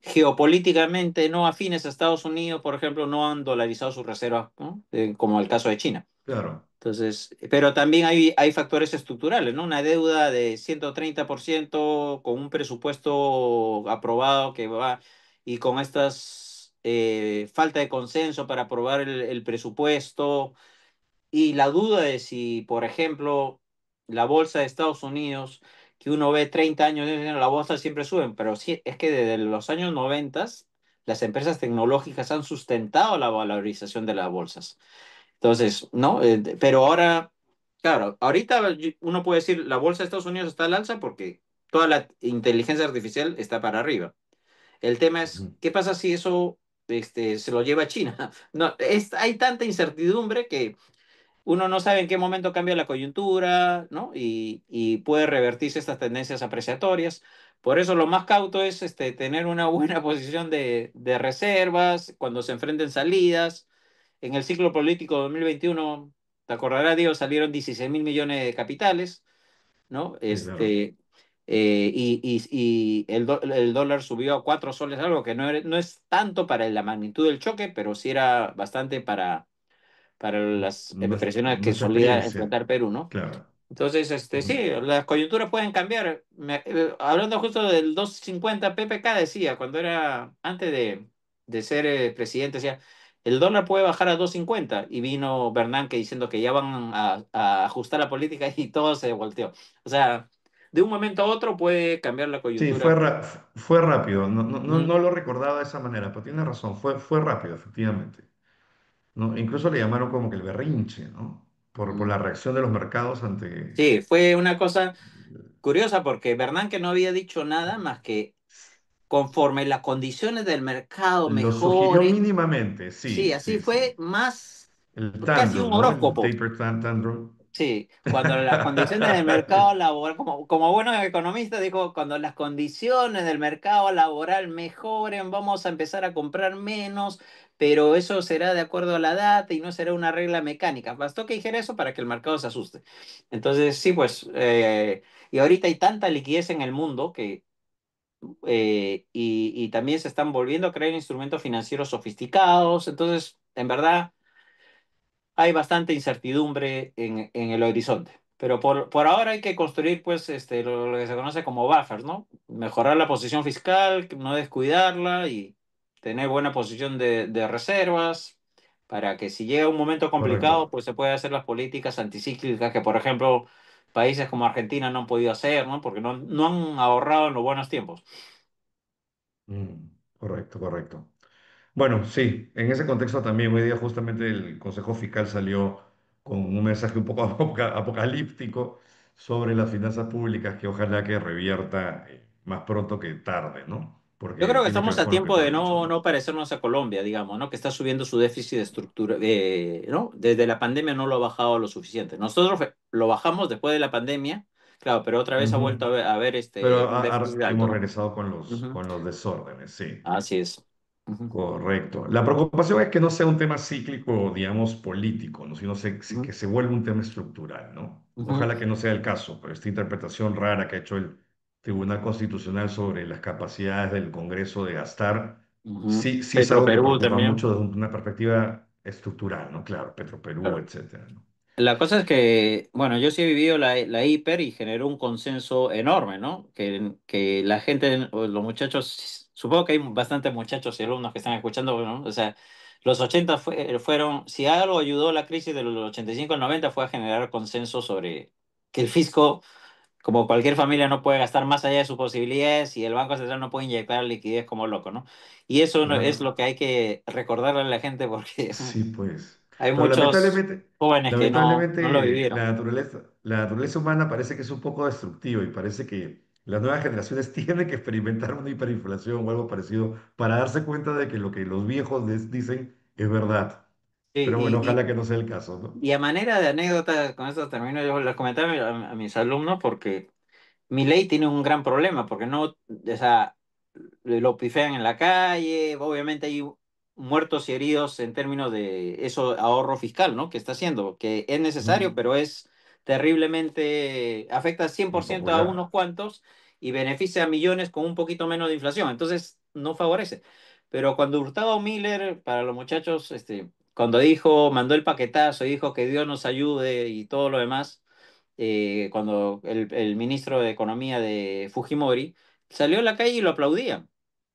geopolíticamente no afines a Estados Unidos, por ejemplo, no han dolarizado sus reservas, ¿no? Como el caso de China. Claro. Entonces, pero también hay factores estructurales, ¿no? Una deuda de 130% con un presupuesto aprobado que va y con estas falta de consenso para aprobar el presupuesto y la duda de si, por ejemplo, la bolsa de Estados Unidos, que uno ve 30 años, la bolsa siempre suben, pero sí, es que desde los años 90 las empresas tecnológicas han sustentado la valorización de las bolsas. Entonces, ¿no? Pero ahora, claro, ahorita uno puede decir la bolsa de Estados Unidos está al alza porque toda la inteligencia artificial está para arriba. El tema es, Ujú. ¿qué pasa si eso se lo lleva a China? No, hay tanta incertidumbre que uno no sabe en qué momento cambia la coyuntura, ¿no? Y puede revertirse estas tendencias apreciatorias. Por eso lo más cauto es tener una buena posición de reservas cuando se enfrenten salidas. En el ciclo político 2021, te acordarás, Diego, salieron 16.000 millones de capitales, ¿no? Sí, claro. Y el dólar subió a 4 soles, algo que no es tanto para la magnitud del choque, pero sí era bastante para las presiones que Nuestra solía experiencia, enfrentar Perú, ¿no? claro. Entonces, Ujú. sí, las coyunturas pueden cambiar. Hablando justo del 250 PPK, decía, cuando era antes de ser presidente, decía, el dólar puede bajar a 250 y vino Bernanke diciendo que ya van a ajustar la política y todo se volteó. O sea, de un momento a otro puede cambiar la Sí, coyuntura. fue rápido. No, no, no, Ujú, no lo recordaba de esa manera, pero tiene razón. Fue rápido, efectivamente. ¿No? Incluso le llamaron como que el berrinche, ¿no? Por ujú. la reacción de los mercados ante Sí, fue una cosa curiosa porque Bernanke no había dicho nada más que conforme las condiciones del mercado lo sugirió mejoren. mínimamente, Sí, sí, así sí, sí. fue más El casi un tantrum, ¿no? El horóscopo. taper tantrum. Sí, cuando las condiciones del mercado laboral, como buenos economistas, dijo, cuando las condiciones del mercado laboral mejoren, vamos a empezar a comprar menos, pero eso será de acuerdo a la data y no será una regla mecánica. Bastó que dijera eso para que el mercado se asuste. Entonces, sí, pues, y ahorita hay tanta liquidez en el mundo que y también se están volviendo a crear instrumentos financieros sofisticados. Entonces, en verdad, hay bastante incertidumbre en el horizonte. Pero por ahora hay que construir, pues, lo que se conoce como buffers, ¿no? Mejorar la posición fiscal, no descuidarla y tener buena posición de reservas para que si llega un momento complicado, Correcto. pues se puede hacer las políticas anticíclicas que, por ejemplo, países como Argentina no han podido hacer, ¿no? Porque no han ahorrado en los buenos tiempos. Correcto, correcto. Bueno, sí, en ese contexto también hoy día justamente el Consejo Fiscal salió con un mensaje un poco apocalíptico sobre las finanzas públicas que ojalá que revierta más pronto que tarde, ¿no? Yo Porque creo que tiene que estamos ver a con lo que tiempo tú de has dicho, no ¿no? parecernos a Colombia, digamos, ¿no? Que está subiendo su déficit de estructura, ¿no? Desde la pandemia no lo ha bajado lo suficiente. Nosotros lo bajamos después de la pandemia, claro, pero otra vez ha Ujú. vuelto a ver Pero un déficit alto, hemos ¿no? regresado Ujú. con los desórdenes, sí. Así es. Ujú, Correcto. La preocupación es que no sea un tema cíclico, digamos, político, ¿no? Sino ujú, que se vuelva un tema estructural, ¿no? ujú, Ojalá que no sea el caso, pero esta interpretación rara que ha hecho el Tribunal Constitucional sobre las capacidades del Congreso de gastar, ujú. sí, sí es algo que Petroperú preocupa también. mucho desde una perspectiva estructural, ¿no? Claro, Petroperú, Claro. etcétera, ¿no? La cosa es que, bueno, yo sí he vivido la hiper y generó un consenso enorme, ¿no? Que la gente, o los muchachos, supongo que hay bastantes muchachos y alumnos que están escuchando, ¿no? O sea, los 80 fueron, si algo ayudó la crisis de los 85 al 90 fue a generar consenso sobre que el fisco, como cualquier familia, no puede gastar más allá de sus posibilidades y el Banco Central no puede inyectar liquidez como loco, ¿no? Y eso es Claro. lo que hay que recordarle a la gente porque Sí, pues. hay Pero muchos jóvenes que no lo lamentablemente vivieron. la naturaleza humana parece que es un poco destructiva y parece que las nuevas generaciones tienen que experimentar una hiperinflación o algo parecido para darse cuenta de que lo que los viejos les dicen es verdad. Sí, Pero bueno, ojalá que no sea el caso, ¿no? y a manera de anécdota, con esto termino, yo les comentaba a mis alumnos porque mi ley tiene un gran problema, porque no, o sea, lo pifean en la calle, obviamente hay muertos y heridos en términos de eso, ahorro fiscal, ¿no? Que está haciendo, que es necesario, Mm, pero es terriblemente, afecta 100% a impopular. unos cuantos y beneficia a millones con un poquito menos de inflación. Entonces, no favorece. Pero cuando Hurtado Miller, para los muchachos, cuando dijo, mandó el paquetazo, dijo que Dios nos ayude y todo lo demás, cuando el ministro de Economía de Fujimori salió a la calle y lo aplaudía,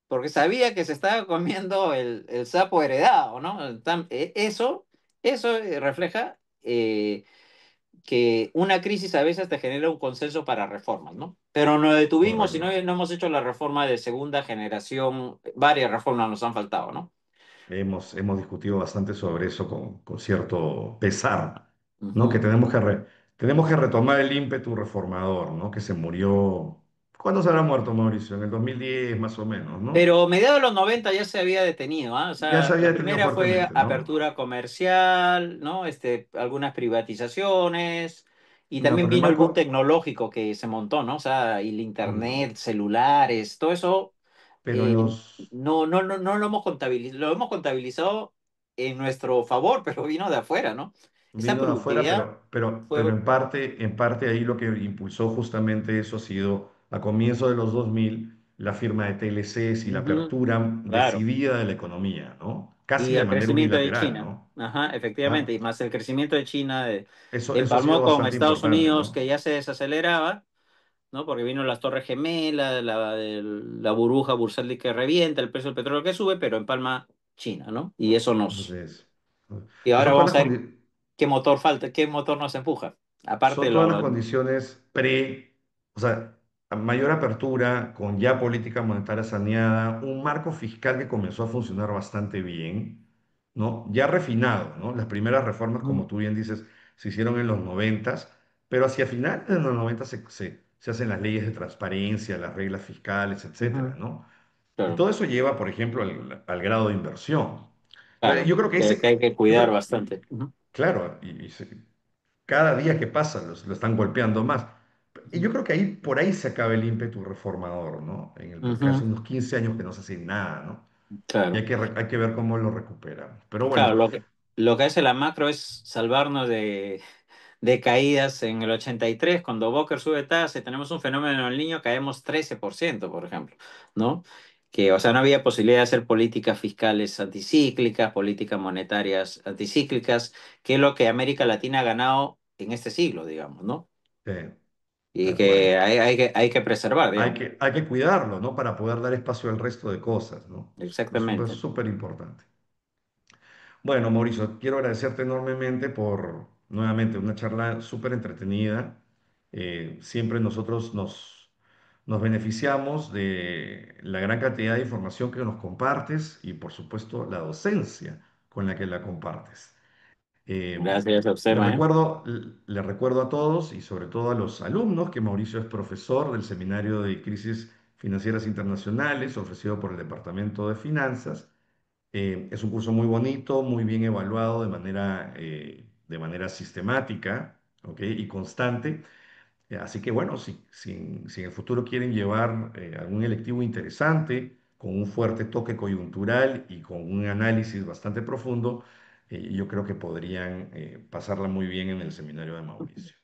porque sabía que se estaba comiendo el sapo heredado, ¿no? Eso refleja que una crisis a veces te genera un consenso para reformas, ¿no? Pero nos detuvimos y Correcto. no hemos hecho la reforma de segunda generación, varias reformas nos han faltado, ¿no? Hemos discutido bastante sobre eso con cierto pesar, ¿no? Que Ujú. tenemos que retomar el ímpetu reformador, ¿no? Que se murió. ¿Cuándo se habrá muerto Mauricio? En el 2010 más o menos, ¿no? Pero mediados de los 90 ya se había detenido, ¿ah? O Ya se sea, había la detenido primera fue fuertemente, ¿no? apertura comercial, ¿no? Algunas privatizaciones, y No, también pero el vino el boom marco, tecnológico que se montó, ¿no? O sea, y el no, internet, celulares, todo eso, pero eh, no lo hemos contabilizado, lo hemos contabilizado en nuestro favor, pero vino de afuera, ¿no? Esa vino de afuera, productividad pero fue... en parte ahí lo que impulsó justamente eso ha sido a comienzos de los 2000 la firma de TLCs y la Ujú, apertura claro. decidida de la economía, ¿no? Casi Y de el manera crecimiento de unilateral, China. ¿no? Ajá, efectivamente. ¿Ah? Y más el crecimiento de China Eso ha sido empalmó con bastante Estados importante, Unidos, que ¿no? ya se desaceleraba, ¿no? Porque vino las Torres Gemelas, la burbuja bursátil que revienta, el precio del petróleo que sube, pero empalma China, ¿no? Y eso nos... Entonces, Y pues ahora son todas vamos las a ver condiciones. qué motor falta, qué motor nos empuja. Aparte Son de todas las lo... condiciones o sea, a mayor apertura, con ya política monetaria saneada, un marco fiscal que comenzó a funcionar bastante bien, ¿no? Ya refinado, ¿no? Las primeras reformas, como Ujú, tú bien dices, se hicieron en los noventas, pero hacia finales de los noventas se hacen las leyes de transparencia, las reglas fiscales, etcétera, ujú, ¿no? Y claro, todo eso lleva, por ejemplo, al grado de inversión. Entonces, claro. yo creo que Que hay que yo cuidar creo, bastante. Ujú, claro, cada día que pasa lo están golpeando más. Y yo ujú, creo que por ahí se acaba el ímpetu reformador, ¿no? Porque hace ujú, unos 15 años que no se hace nada, ¿no? Y claro. hay que ver cómo lo recuperamos. Pero bueno, Claro, lo que hace la macro es salvarnos de caídas en el 83 cuando Boker sube tasa y tenemos un fenómeno en el niño, caemos 13%, por ejemplo, ¿no? Que, o sea, no había posibilidad de hacer políticas fiscales anticíclicas, políticas monetarias anticíclicas, que es lo que América Latina ha ganado en este siglo, digamos, ¿no? Y tal cual. que hay que preservar, Hay digamos. que, hay que cuidarlo, ¿no? Para poder dar espacio al resto de cosas, ¿no? Es súper, Exactamente. súper importante. Bueno, Mauricio, quiero agradecerte enormemente por nuevamente una charla súper entretenida. Siempre nosotros nos beneficiamos de la gran cantidad de información que nos compartes y, por supuesto, la docencia con la que la compartes. Eh, Gracias a usted, les man. recuerdo, les recuerdo a todos y sobre todo a los alumnos que Mauricio es profesor del Seminario de Crisis Financieras Internacionales ofrecido por el Departamento de Finanzas. Es un curso muy bonito, muy bien evaluado de manera sistemática, ¿ok? Y constante. Así que bueno, si en el futuro quieren llevar algún electivo interesante, con un fuerte toque coyuntural y con un análisis bastante profundo, yo creo que podrían pasarla muy bien en el seminario de Mauricio.